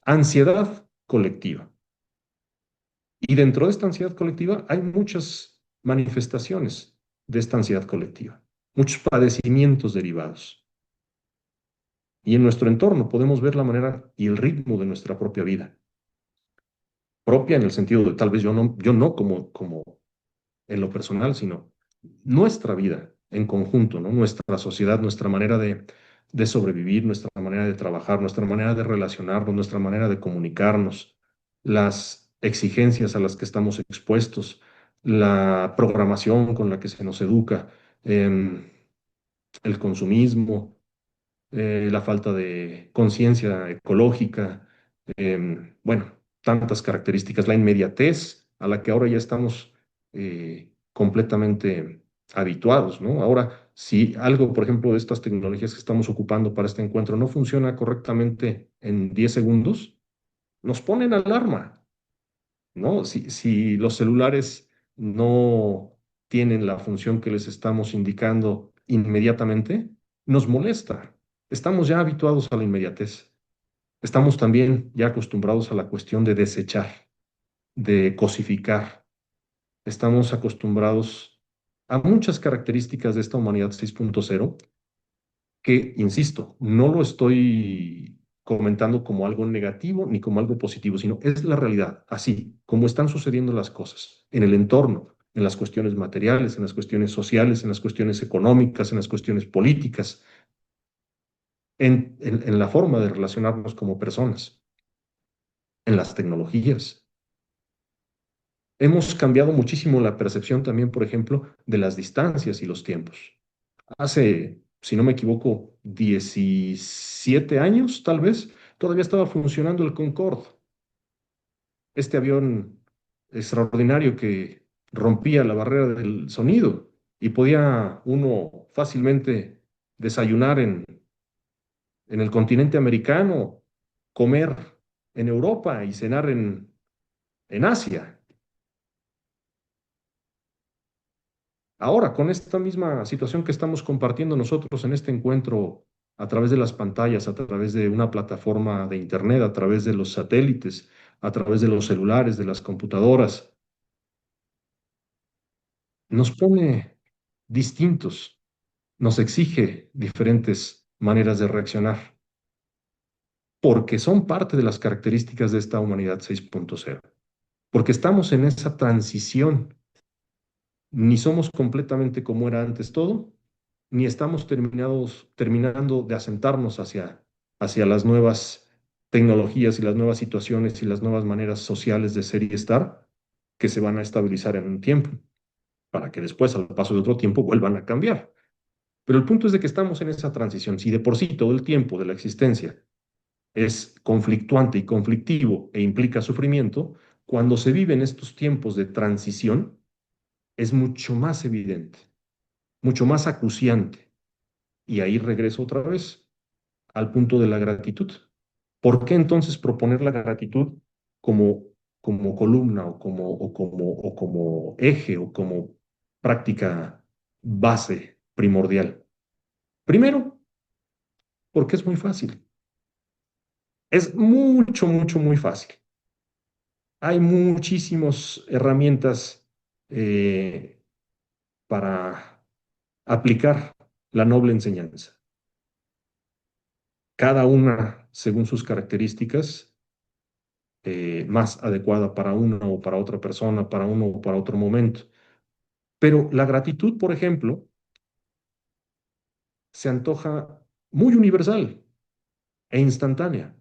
Ansiedad colectiva. Y dentro de esta ansiedad colectiva hay muchas manifestaciones de esta ansiedad colectiva, muchos padecimientos derivados. Y en nuestro entorno podemos ver la manera y el ritmo de nuestra propia vida. Propia en el sentido de tal vez yo no como en lo personal, sino nuestra vida en conjunto, ¿no? Nuestra sociedad, nuestra manera de sobrevivir, nuestra manera de trabajar, nuestra manera de relacionarnos, nuestra manera de comunicarnos, las exigencias a las que estamos expuestos, la programación con la que se nos educa, el consumismo, la falta de conciencia ecológica, bueno, tantas características, la inmediatez a la que ahora ya estamos completamente habituados, ¿no? Ahora, si algo, por ejemplo, de estas tecnologías que estamos ocupando para este encuentro no funciona correctamente en 10 segundos, nos ponen alarma, ¿no? Si los celulares no tienen la función que les estamos indicando inmediatamente, nos molesta. Estamos ya habituados a la inmediatez. Estamos también ya acostumbrados a la cuestión de desechar, de cosificar. Estamos acostumbrados a muchas características de esta humanidad 6.0 que, insisto, no lo estoy comentando como algo negativo ni como algo positivo, sino es la realidad, así como están sucediendo las cosas en el entorno, en las cuestiones materiales, en las cuestiones sociales, en las cuestiones económicas, en las cuestiones políticas, en la forma de relacionarnos como personas, en las tecnologías. Hemos cambiado muchísimo la percepción también, por ejemplo, de las distancias y los tiempos. Hace, si no me equivoco, 17 años, tal vez, todavía estaba funcionando el Concorde, este avión extraordinario que rompía la barrera del sonido y podía uno fácilmente desayunar en el continente americano, comer en Europa y cenar en Asia. Ahora, con esta misma situación que estamos compartiendo nosotros en este encuentro a través de las pantallas, a través de una plataforma de Internet, a través de los satélites, a través de los celulares, de las computadoras, nos pone distintos, nos exige diferentes maneras de reaccionar, porque son parte de las características de esta humanidad 6.0, porque estamos en esa transición, ni somos completamente como era antes todo, ni estamos terminando de asentarnos hacia las nuevas tecnologías y las nuevas situaciones y las nuevas maneras sociales de ser y estar que se van a estabilizar en un tiempo, para que después, al paso de otro tiempo, vuelvan a cambiar. Pero el punto es de que estamos en esa transición. Si de por sí todo el tiempo de la existencia es conflictuante y conflictivo e implica sufrimiento, cuando se viven estos tiempos de transición, es mucho más evidente, mucho más acuciante. Y ahí regreso otra vez al punto de la gratitud. ¿Por qué entonces proponer la gratitud como, como columna o como eje o como práctica base primordial? Primero, porque es muy fácil. Es mucho, mucho, muy fácil. Hay muchísimas herramientas eh, para aplicar la noble enseñanza, cada una según sus características, más adecuada para una o para otra persona, para uno o para otro momento. Pero la gratitud, por ejemplo, se antoja muy universal e instantánea.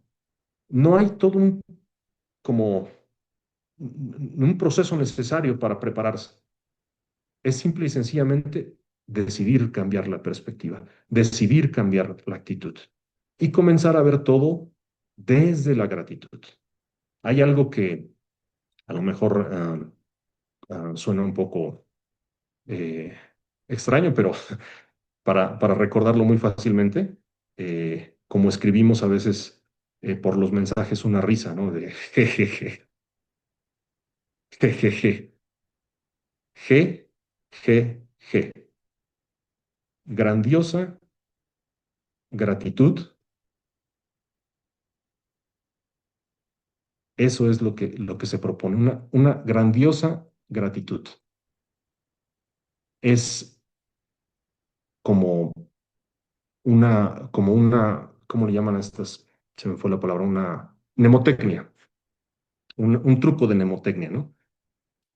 No hay todo como un proceso necesario para prepararse. Es simple y sencillamente decidir cambiar la perspectiva, decidir cambiar la actitud y comenzar a ver todo desde la gratitud. Hay algo que a lo mejor suena un poco eh, extraño, pero para recordarlo muy fácilmente, como escribimos a veces por los mensajes una risa, ¿no? De jejeje, jejeje, je, je, je. Grandiosa gratitud, eso es lo que se propone, una grandiosa gratitud. Es como ¿cómo le llaman a estas? Se me fue la palabra, una mnemotecnia, un truco de mnemotecnia, ¿no?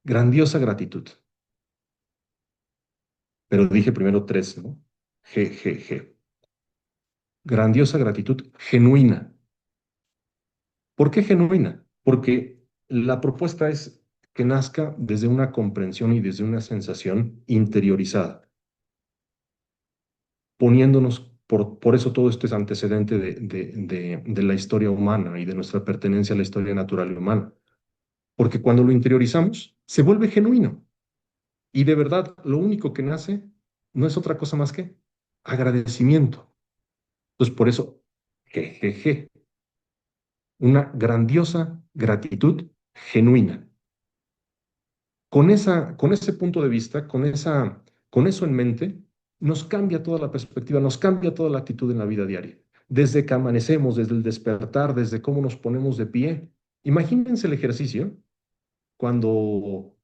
Grandiosa gratitud. Pero dije primero tres, ¿no? G, G, G. Grandiosa gratitud genuina. ¿Por qué genuina? Porque la propuesta es que nazca desde una comprensión y desde una sensación interiorizada, poniéndonos, por eso todo este antecedente de la historia humana y de nuestra pertenencia a la historia natural y humana. Porque cuando lo interiorizamos, se vuelve genuino. Y de verdad, lo único que nace no es otra cosa más que agradecimiento. Entonces, por eso, jejeje, una grandiosa gratitud genuina. Con ese punto de vista, con eso en mente, nos cambia toda la perspectiva, nos cambia toda la actitud en la vida diaria. Desde que amanecemos, desde el despertar, desde cómo nos ponemos de pie. Imagínense el ejercicio cuando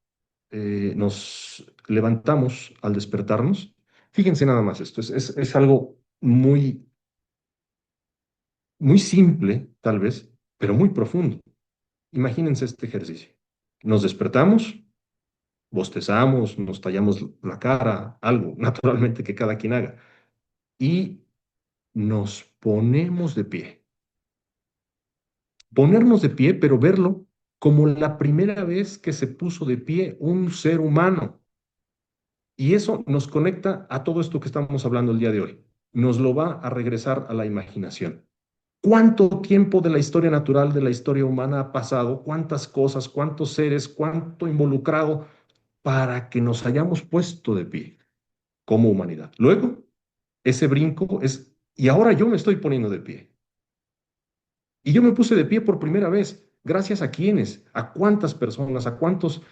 nos levantamos al despertarnos. Fíjense nada más esto, es algo muy, muy simple, tal vez, pero muy profundo. Imagínense este ejercicio. Nos despertamos, bostezamos, nos tallamos la cara, algo, naturalmente que cada quien haga, y nos ponemos de pie. Ponernos de pie, pero verlo como la primera vez que se puso de pie un ser humano. Y eso nos conecta a todo esto que estamos hablando el día de hoy. Nos lo va a regresar a la imaginación. ¿Cuánto tiempo de la historia natural, de la historia humana ha pasado? ¿Cuántas cosas, cuántos seres, cuánto involucrado para que nos hayamos puesto de pie como humanidad? Luego, ese brinco es, y ahora yo me estoy poniendo de pie. Y yo me puse de pie por primera vez. ¿Gracias a quiénes? ¿A cuántas personas? ¿A cuántos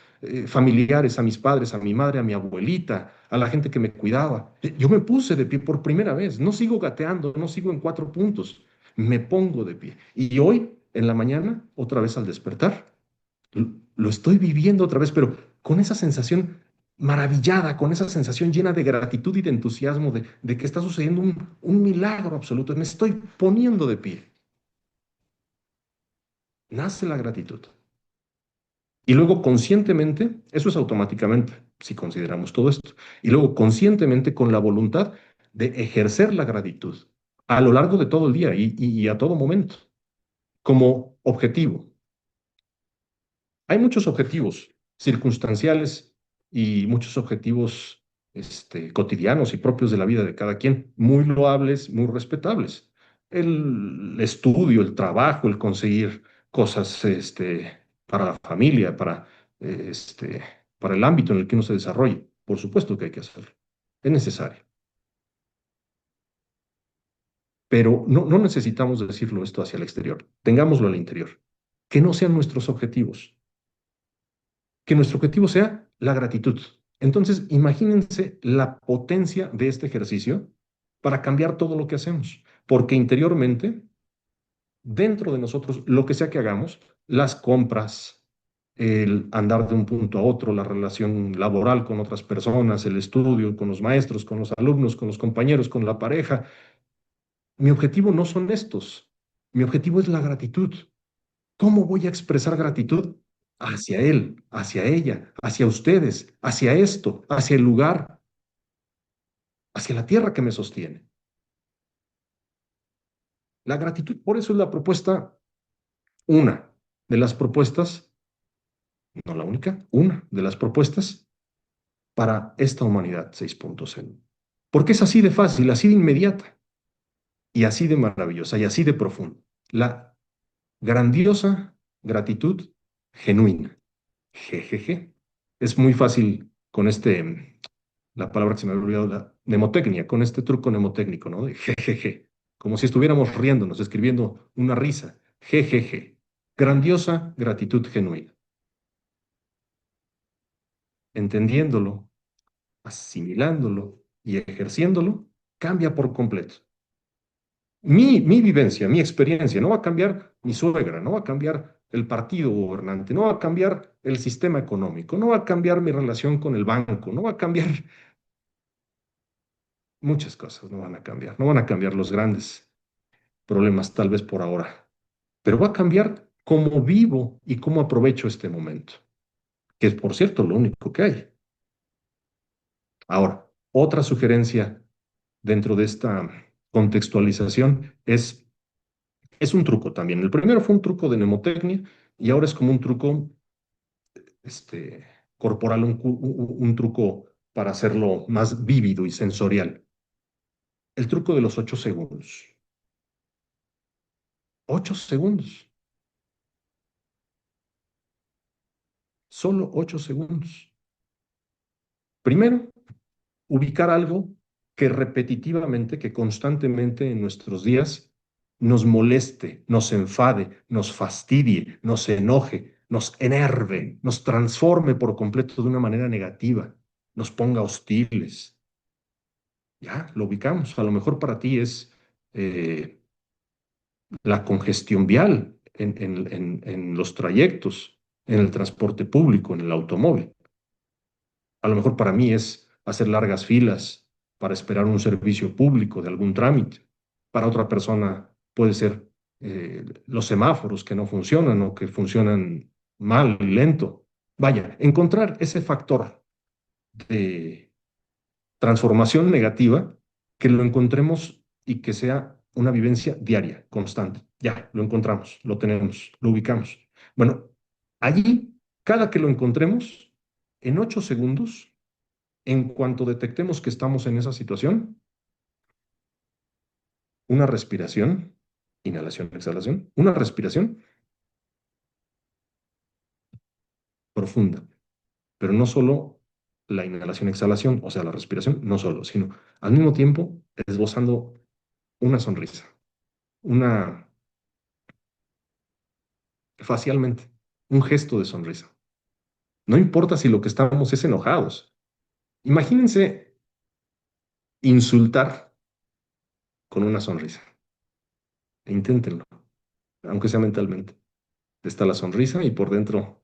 familiares? A mis padres, a mi madre, a mi abuelita, a la gente que me cuidaba. Yo me puse de pie por primera vez. No sigo gateando, no sigo en 4 puntos. Me pongo de pie. Y hoy, en la mañana, otra vez al despertar, lo estoy viviendo otra vez, pero con esa sensación maravillada, con esa sensación llena de gratitud y de entusiasmo de que está sucediendo un milagro absoluto. Me estoy poniendo de pie. Nace la gratitud. Y luego conscientemente, eso es automáticamente, si consideramos todo esto, y luego conscientemente con la voluntad, de ejercer la gratitud a lo largo de todo el día y a todo momento, como objetivo. Hay muchos objetivos circunstanciales y muchos objetivos cotidianos y propios de la vida de cada quien, muy loables, muy respetables. El estudio, el trabajo, el conseguir cosas para la familia, para el ámbito en el que uno se desarrolle. Por supuesto que hay que hacerlo. Es necesario. Pero no necesitamos decirlo esto hacia el exterior. Tengámoslo al interior. Que no sean nuestros objetivos, que nuestro objetivo sea la gratitud. Entonces, imagínense la potencia de este ejercicio para cambiar todo lo que hacemos, porque interiormente, dentro de nosotros, lo que sea que hagamos, las compras, el andar de un punto a otro, la relación laboral con otras personas, el estudio con los maestros, con los alumnos, con los compañeros, con la pareja, mi objetivo no son estos. Mi objetivo es la gratitud. ¿Cómo voy a expresar gratitud? Hacia él, hacia ella, hacia ustedes, hacia esto, hacia el lugar, hacia la tierra que me sostiene. La gratitud, por eso es la propuesta, una de las propuestas, no la única, una de las propuestas para esta humanidad 6.0. Porque es así de fácil, así de inmediata y así de maravillosa y así de profunda. La grandiosa gratitud genuina. Jejeje. Es muy fácil con la palabra que se me había olvidado, la mnemotecnia, con este truco mnemotécnico, ¿no? De jejeje, como si estuviéramos riéndonos, escribiendo una risa, jejeje, grandiosa gratitud genuina. Entendiéndolo, asimilándolo y ejerciéndolo, cambia por completo. Mi vivencia, mi experiencia, no va a cambiar mi suegra, no va a cambiar el partido gobernante, no va a cambiar el sistema económico, no va a cambiar mi relación con el banco, no va a cambiar muchas cosas, no van a cambiar, no van a cambiar los grandes problemas tal vez por ahora, pero va a cambiar cómo vivo y cómo aprovecho este momento, que es por cierto lo único que hay. Ahora, otra sugerencia dentro de esta contextualización es un truco también. El primero fue un truco de mnemotecnia y ahora es como un truco este, corporal, un truco para hacerlo más vívido y sensorial. El truco de los 8 segundos. 8 segundos. Solo 8 segundos. Primero, ubicar algo que repetitivamente, que constantemente en nuestros días nos moleste, nos enfade, nos fastidie, nos enoje, nos enerve, nos transforme por completo de una manera negativa, nos ponga hostiles. Ya, lo ubicamos. A lo mejor para ti es la congestión vial en los trayectos, en el transporte público, en el automóvil. A lo mejor para mí es hacer largas filas para esperar un servicio público de algún trámite. Para otra persona puede ser los semáforos que no funcionan o que funcionan mal y lento. Vaya, encontrar ese factor de transformación negativa que lo encontremos y que sea una vivencia diaria, constante. Ya, lo encontramos, lo tenemos, lo ubicamos. Bueno, allí, cada que lo encontremos, en 8 segundos, en cuanto detectemos que estamos en esa situación, una respiración, inhalación, exhalación, una respiración profunda, pero no solo la inhalación, exhalación, o sea, la respiración, no solo, sino al mismo tiempo esbozando una sonrisa, una facialmente, un gesto de sonrisa. No importa si lo que estamos es enojados. Imagínense insultar con una sonrisa. Inténtenlo, aunque sea mentalmente. Está la sonrisa y por dentro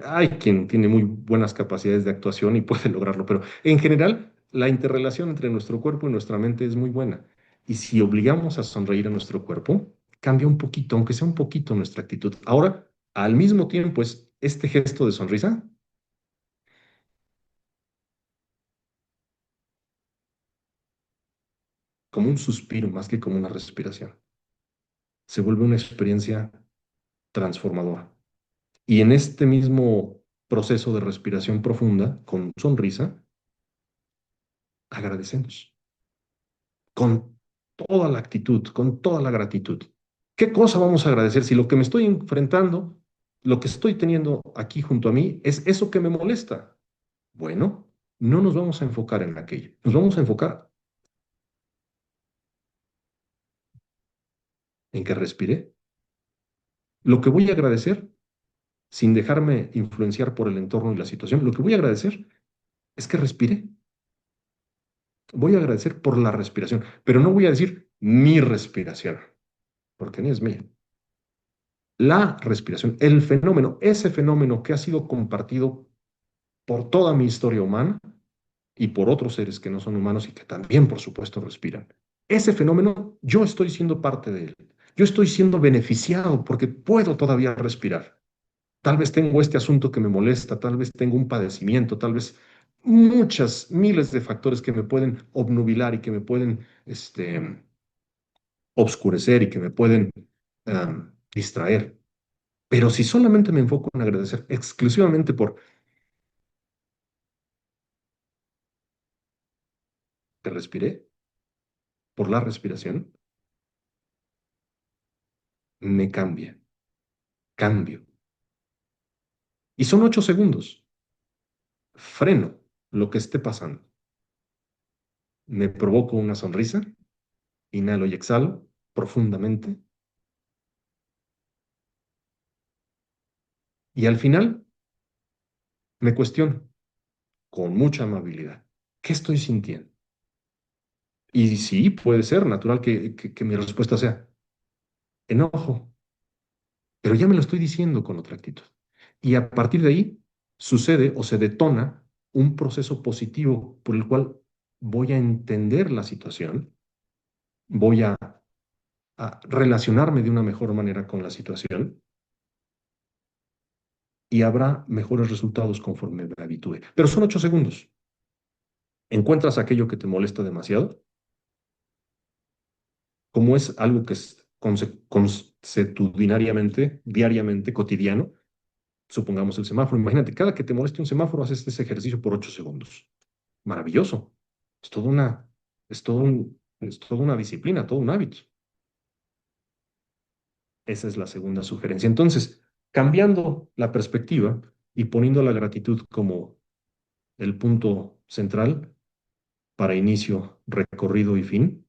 hay quien tiene muy buenas capacidades de actuación y puede lograrlo, pero en general la interrelación entre nuestro cuerpo y nuestra mente es muy buena. Y si obligamos a sonreír a nuestro cuerpo, cambia un poquito, aunque sea un poquito nuestra actitud. Ahora, al mismo tiempo, es este gesto de sonrisa como un suspiro más que como una respiración. Se vuelve una experiencia transformadora. Y en este mismo proceso de respiración profunda, con sonrisa, agradecemos con toda la actitud, con toda la gratitud. ¿Qué cosa vamos a agradecer si lo que me estoy enfrentando, lo que estoy teniendo aquí junto a mí, es eso que me molesta? Bueno, no nos vamos a enfocar en aquello, nos vamos a enfocar en que respire. Lo que voy a agradecer, sin dejarme influenciar por el entorno y la situación, lo que voy a agradecer es que respire. Voy a agradecer por la respiración, pero no voy a decir mi respiración, porque ni es mía. La respiración, el fenómeno, ese fenómeno que ha sido compartido por toda mi historia humana y por otros seres que no son humanos y que también, por supuesto, respiran. Ese fenómeno, yo estoy siendo parte de él. Yo estoy siendo beneficiado porque puedo todavía respirar. Tal vez tengo este asunto que me molesta, tal vez tengo un padecimiento, tal vez muchas, miles de factores que me pueden obnubilar y que me pueden obscurecer y que me pueden distraer. Pero si solamente me enfoco en agradecer exclusivamente por que respiré, por la respiración, me cambia, cambio. Y son 8 segundos. Freno lo que esté pasando. Me provoco una sonrisa, inhalo y exhalo profundamente. Y al final me cuestiono con mucha amabilidad. ¿Qué estoy sintiendo? Y sí, puede ser natural que mi respuesta sea enojo, pero ya me lo estoy diciendo con otra actitud. Y a partir de ahí sucede o se detona un proceso positivo por el cual voy a entender la situación, voy a relacionarme de una mejor manera con la situación y habrá mejores resultados conforme me habitúe. Pero son 8 segundos. Encuentras aquello que te molesta demasiado, como es algo que es consuetudinariamente, diariamente, cotidiano, supongamos el semáforo. Imagínate, cada que te moleste un semáforo, haces ese ejercicio por 8 segundos. Maravilloso. Es toda una, es toda una disciplina, todo un hábito. Esa es la segunda sugerencia. Entonces, cambiando la perspectiva y poniendo la gratitud como el punto central para inicio, recorrido y fin,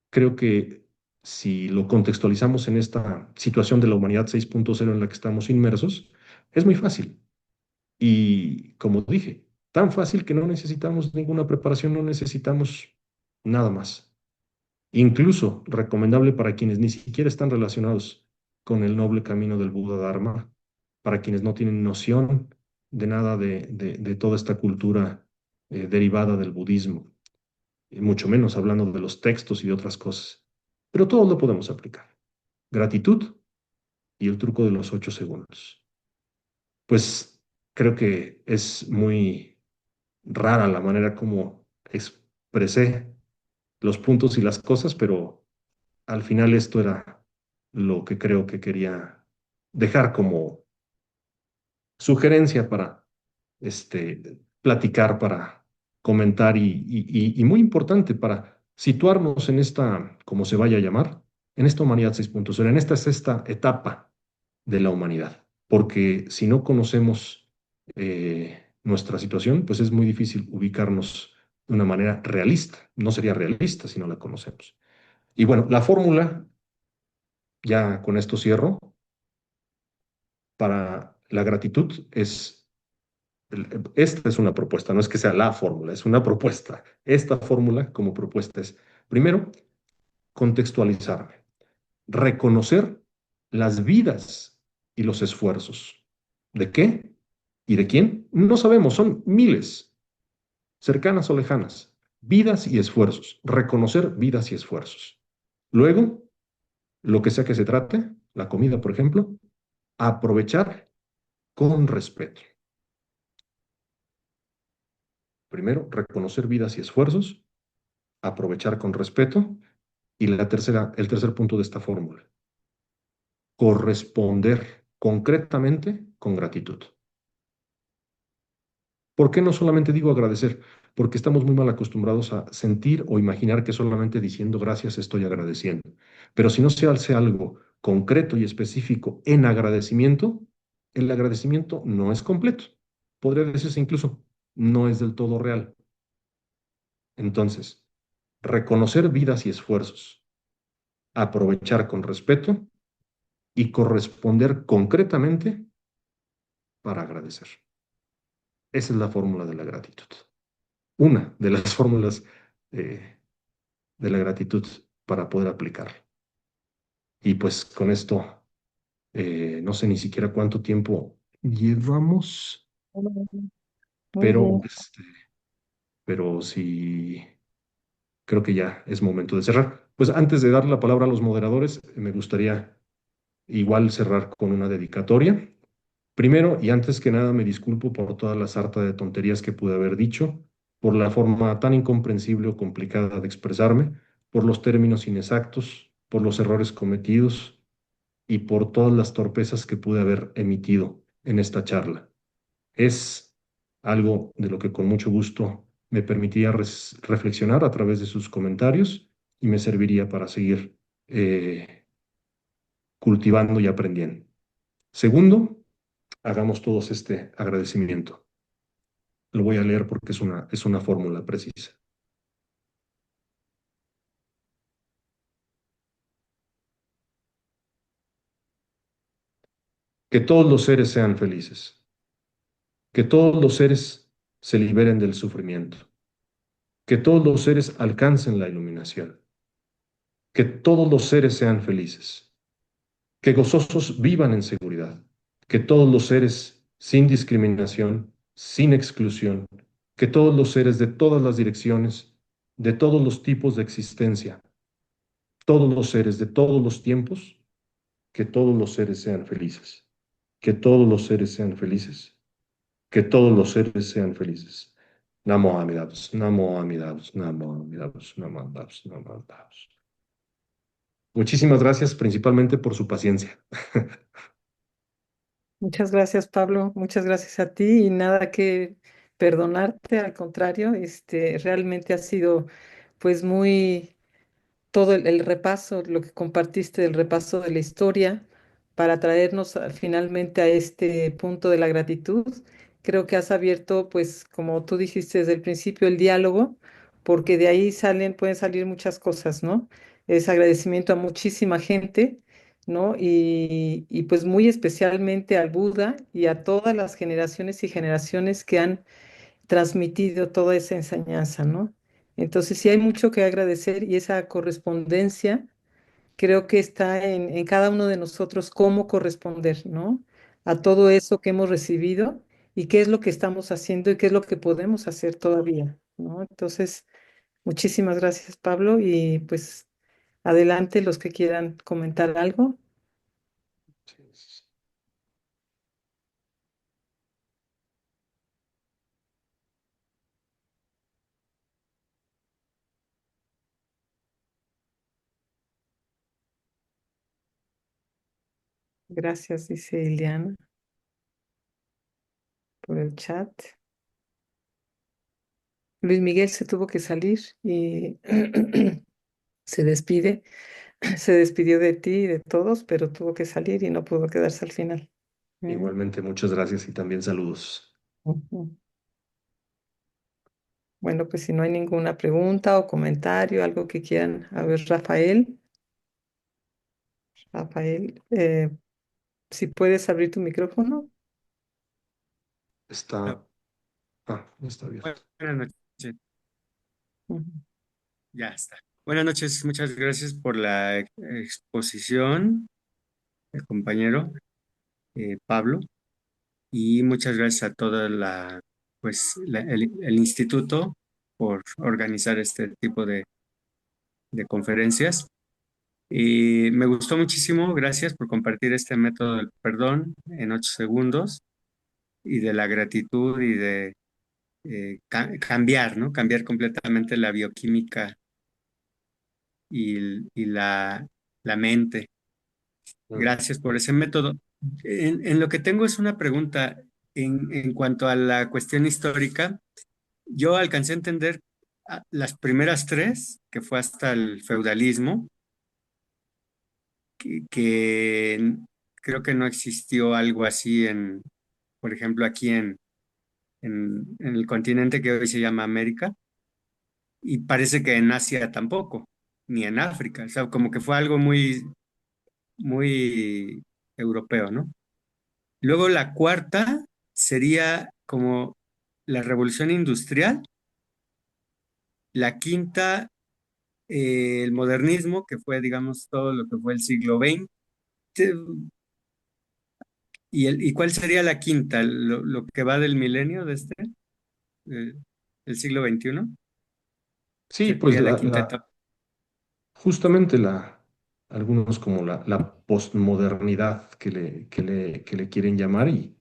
creo que si lo contextualizamos en esta situación de la humanidad 6.0 en la que estamos inmersos, es muy fácil. Y como dije, tan fácil que no necesitamos ninguna preparación, no necesitamos nada más. Incluso recomendable para quienes ni siquiera están relacionados con el noble camino del Buda Dharma, para quienes no tienen noción de nada de toda esta cultura derivada del budismo, y mucho menos hablando de los textos y de otras cosas. Pero todo lo podemos aplicar. Gratitud y el truco de los 8 segundos. Pues creo que es muy rara la manera como expresé los puntos y las cosas, pero al final esto era lo que creo que quería dejar como sugerencia para platicar, para comentar y muy importante para situarnos en esta, como se vaya a llamar, en esta humanidad 6.0, en esta sexta etapa de la humanidad. Porque si no conocemos nuestra situación, pues es muy difícil ubicarnos de una manera realista. No sería realista si no la conocemos. Y bueno, la fórmula, ya con esto cierro, para la gratitud es, esta es una propuesta, no es que sea la fórmula, es una propuesta. Esta fórmula como propuesta es, primero, contextualizarme, reconocer las vidas y los esfuerzos. ¿De qué? ¿Y de quién? No sabemos, son miles, cercanas o lejanas, vidas y esfuerzos, reconocer vidas y esfuerzos. Luego, lo que sea que se trate, la comida, por ejemplo, aprovechar con respeto. Primero, reconocer vidas y esfuerzos, aprovechar con respeto. Y el tercer punto de esta fórmula, corresponder concretamente con gratitud. ¿Por qué no solamente digo agradecer? Porque estamos muy mal acostumbrados a sentir o imaginar que solamente diciendo gracias estoy agradeciendo. Pero si no se hace algo concreto y específico en agradecimiento, el agradecimiento no es completo. Podría decirse incluso, no es del todo real. Entonces, reconocer vidas y esfuerzos, aprovechar con respeto y corresponder concretamente para agradecer. Esa es la fórmula de la gratitud. Una de las fórmulas eh, de la gratitud para poder aplicarlo. Y pues con esto, no sé ni siquiera cuánto tiempo llevamos, Muy pero, bien. pero sí, creo que ya es momento de cerrar. Pues antes de dar la palabra a los moderadores, me gustaría igual cerrar con una dedicatoria. Primero y antes que nada, me disculpo por toda la sarta de tonterías que pude haber dicho, por la forma tan incomprensible o complicada de expresarme, por los términos inexactos, por los errores cometidos y por todas las torpezas que pude haber emitido en esta charla. Es algo de lo que con mucho gusto me permitiría reflexionar a través de sus comentarios y me serviría para seguir cultivando y aprendiendo. Segundo, hagamos todos este agradecimiento. Lo voy a leer porque es una fórmula precisa. Que todos los seres sean felices. Que todos los seres se liberen del sufrimiento. Que todos los seres alcancen la iluminación. Que todos los seres sean felices. Que gozosos vivan en seguridad. Que todos los seres, sin discriminación, sin exclusión, que todos los seres de todas las direcciones, de todos los tipos de existencia, todos los seres de todos los tiempos, que todos los seres sean felices. Que todos los seres sean felices. Que todos los seres sean felices. Namo Amidaos, Namo Amidaos, Namo Amidaos, Namo Amidaos, Namo Amidaos. Muchísimas gracias principalmente por su paciencia. Muchas gracias, Pablo. Muchas gracias a ti y nada que perdonarte, al contrario, realmente ha sido pues muy todo el repaso, lo que compartiste del repaso de la historia para traernos finalmente a este punto de la gratitud. Creo que has abierto, pues, como tú dijiste desde el principio, el diálogo, porque de ahí pueden salir muchas cosas, ¿no? Es agradecimiento a muchísima gente, ¿no? Y pues muy especialmente al Buda y a todas las generaciones y generaciones que han transmitido toda esa enseñanza, ¿no? Entonces sí hay mucho que agradecer y esa correspondencia creo que está en cada uno de nosotros cómo corresponder, ¿no? A todo eso que hemos recibido y qué es lo que estamos haciendo y qué es lo que podemos hacer todavía, ¿no? Entonces, muchísimas gracias, Pablo, y pues adelante los que quieran comentar algo. Gracias, dice Ileana, por el chat. Luis Miguel se tuvo que salir y se despide. Se despidió de ti y de todos, pero tuvo que salir y no pudo quedarse al final. ¿Mm? Igualmente, muchas gracias y también saludos. Ujú. Bueno, pues si no hay ninguna pregunta o comentario, algo que quieran, a ver, Rafael, si puedes abrir tu micrófono. Está, está abierto. Buenas noches, Ujú. ya está. Buenas noches, muchas gracias por la exposición, el compañero Pablo, y muchas gracias a toda el instituto por organizar este tipo de conferencias. Y me gustó muchísimo, gracias por compartir este método del perdón en 8 segundos y de la gratitud y de cambiar, ¿no? Cambiar completamente la bioquímica y la mente. Mm. Gracias por ese método. En lo que tengo es una pregunta en cuanto a la cuestión histórica. Yo alcancé a entender las primeras tres, que fue hasta el feudalismo, que creo que no existió algo así por ejemplo, aquí en el continente que hoy se llama América, y parece que en Asia tampoco, ni en África. O sea, como que fue algo muy europeo, ¿no? Luego la cuarta sería como la revolución industrial, la quinta, el modernismo, que fue, digamos, todo lo que fue el siglo XX. ¿Y cuál sería la quinta? Lo que va del milenio eh, del siglo XXI? Sí, pues Sería la quinta etapa. justamente algunos como la posmodernidad que le quieren llamar y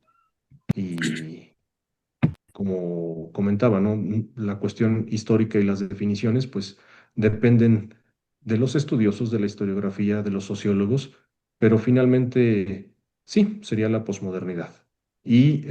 como comentaba, ¿no? La cuestión histórica y las definiciones, pues dependen de los estudiosos de la historiografía, de los sociólogos, pero finalmente sí, sería la posmodernidad. Y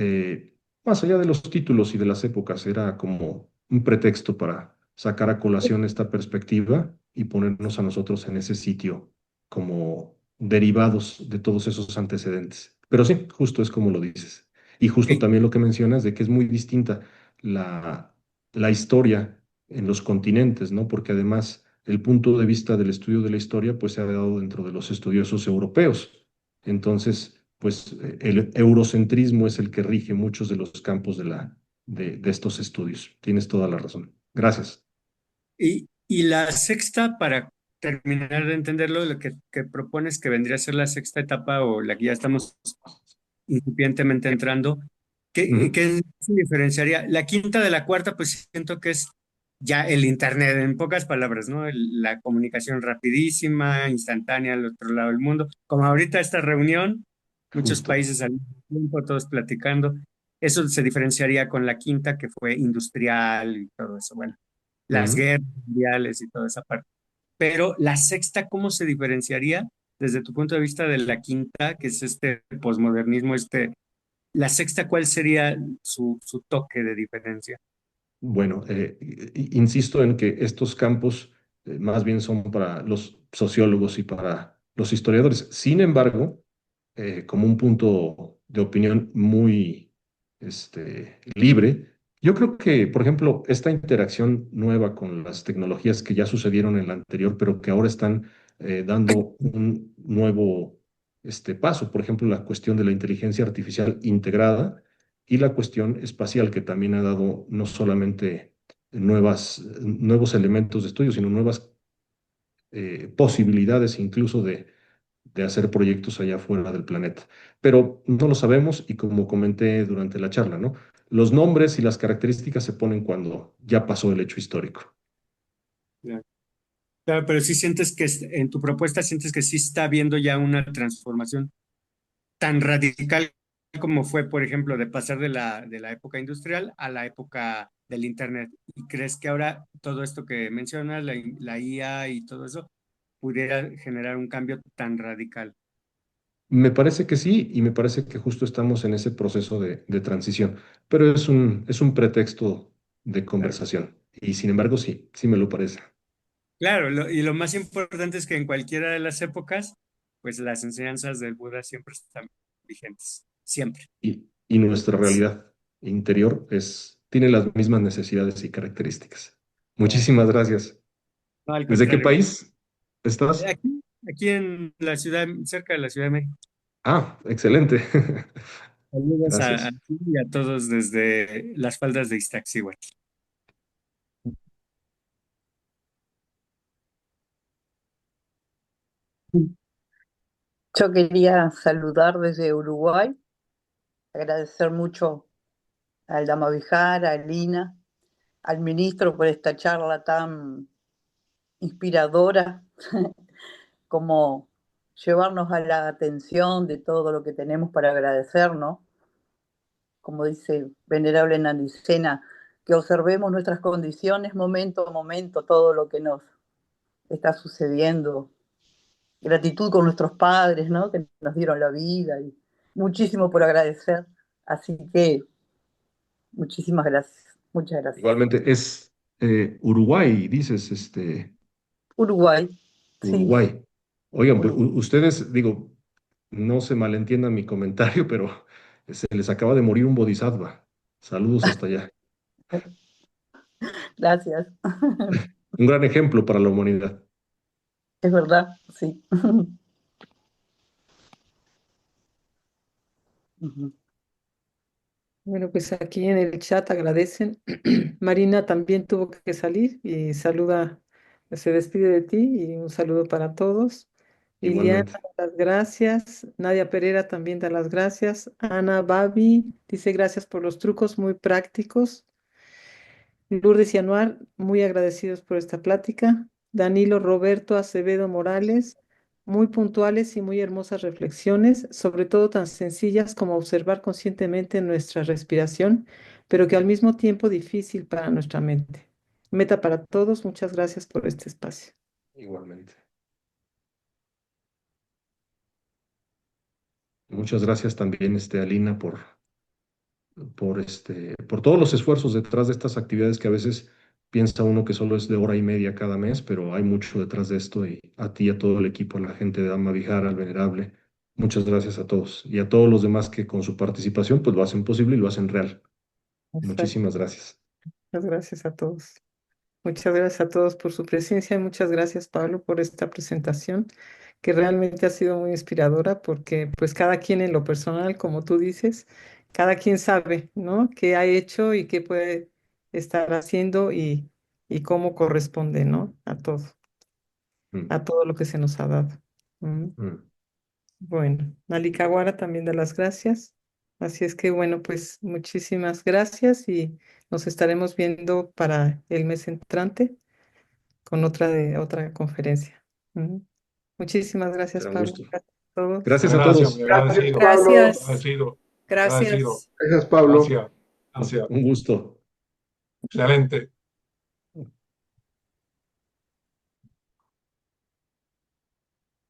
más allá de los títulos y de las épocas, era como un pretexto para sacar a colación esta perspectiva y ponernos a nosotros en ese sitio como derivados de todos esos antecedentes. Pero sí, justo es como lo dices. Y justo Ok. también lo que mencionas de que es muy distinta la, la historia en los continentes, ¿no? Porque además el punto de vista del estudio de la historia pues se ha dado dentro de los estudiosos europeos. Entonces, pues el eurocentrismo es el que rige muchos de los campos de estos estudios. Tienes toda la razón. Gracias. Y la sexta, para terminar de entenderlo, que propones que vendría a ser la sexta etapa o la que ya estamos incipientemente entrando, Ujú. ¿qué se diferenciaría? La quinta de la cuarta, pues siento que es ya el Internet, en pocas palabras, ¿no? La comunicación rapidísima, instantánea al otro lado del mundo. Como ahorita esta reunión, muchos Justo. países al mismo tiempo, todos platicando. Eso se diferenciaría con la quinta, que fue industrial y todo eso. Bueno, las Ujú. guerras mundiales y toda esa parte. Pero la sexta, ¿cómo se diferenciaría desde tu punto de vista de la quinta, que es este posmodernismo, la sexta, ¿cuál sería su toque de diferencia? Bueno, insisto en que estos campos más bien son para los sociólogos y para los historiadores. Sin embargo, como un punto de opinión muy libre, yo creo que, por ejemplo, esta interacción nueva con las tecnologías que ya sucedieron en la anterior, pero que ahora están dando un nuevo paso, por ejemplo, la cuestión de la inteligencia artificial integrada y la cuestión espacial, que también ha dado no solamente nuevos elementos de estudio, sino nuevas posibilidades incluso de hacer proyectos allá fuera del planeta. Pero no lo sabemos y como comenté durante la charla, ¿no? Los nombres y las características se ponen cuando ya pasó el hecho histórico. Claro. Claro, pero sí sientes que en tu propuesta sientes que sí está habiendo ya una transformación tan radical como fue, por ejemplo, de pasar de la época industrial a la época del Internet. ¿Y crees que ahora todo esto que mencionas, la IA y todo eso, pudiera generar un cambio tan radical? Me parece que sí, y me parece que justo estamos en ese proceso de transición, pero es un pretexto de Claro. conversación. Y sin embargo, sí, sí me lo parece. Claro, y lo más importante es que en cualquiera de las épocas, pues las enseñanzas del Buda siempre están vigentes, siempre. Y nuestra realidad interior tiene las mismas necesidades y características. Claro. Muchísimas gracias. No, al ¿Desde qué contrario. país estás? Aquí en la ciudad, cerca de la Ciudad de México. Ah, excelente. Saludos a Gracias. ti y a todos desde las faldas de Iztaccíhuatl. Yo quería saludar desde Uruguay, agradecer mucho al Damavijar, a Lina, al ministro por esta charla tan inspiradora, como llevarnos a la atención de todo lo que tenemos para agradecernos, como dice Venerable Nandicena, que observemos nuestras condiciones momento a momento, todo lo que nos está sucediendo. Gratitud con nuestros padres, ¿no? Que nos dieron la vida y muchísimo por agradecer. Así que muchísimas gracias. Muchas gracias. Igualmente, es Uruguay, dices, Uruguay, sí. Uruguay. Oigan, pues, Uruguay. ustedes, digo, no se malentiendan mi comentario, pero se les acaba de morir un bodhisattva. Saludos hasta allá. Gracias. Un gran ejemplo para la humanidad. Es verdad, sí. Ujú. Bueno, pues aquí en el chat agradecen. Marina también tuvo que salir y saluda, se despide de ti y un saludo para todos. Liliana, Igualmente. las gracias. Nadia Pereira también da las gracias. Ana Babi dice gracias por los trucos muy prácticos. Lourdes y Anuar, muy agradecidos por esta plática. Danilo Roberto Acevedo Morales, muy puntuales y muy hermosas reflexiones, sobre todo tan sencillas como observar conscientemente nuestra respiración, pero que al mismo tiempo difícil para nuestra mente. Meta para todos, muchas gracias por este espacio. Igualmente. Muchas gracias también, Alina, por todos los esfuerzos detrás de estas actividades que a veces piensa uno que solo es de hora y media cada mes, pero hay mucho detrás de esto y a ti y a todo el equipo, a la gente de Dama Vijara, al Venerable, muchas gracias a todos y a todos los demás que con su participación pues lo hacen posible y lo hacen real. Exacto. Muchísimas gracias. Muchas gracias a todos. Muchas gracias a todos por su presencia y muchas gracias, Pablo, por esta presentación que realmente ha sido muy inspiradora porque pues cada quien en lo personal, como tú dices, cada quien sabe, ¿no? Qué ha hecho y qué puede estar haciendo y cómo corresponde, ¿no? Mm, A todo lo que se nos ha dado. ¿Mm? mm. Bueno, Nalika Guara también da las gracias. Así es que bueno, pues muchísimas gracias y nos estaremos viendo para el mes entrante con otra conferencia. Ujú. Muchísimas gracias, Será un Pablo. gusto. Gracias a todos. Gracias Muchas a gracias, muy todos. Gracias, agradecido, Pablo. Gracias, agradecido, agradecido. gracias. Gracias, Pablo. Gracias, gracias. Un gusto. Excelente.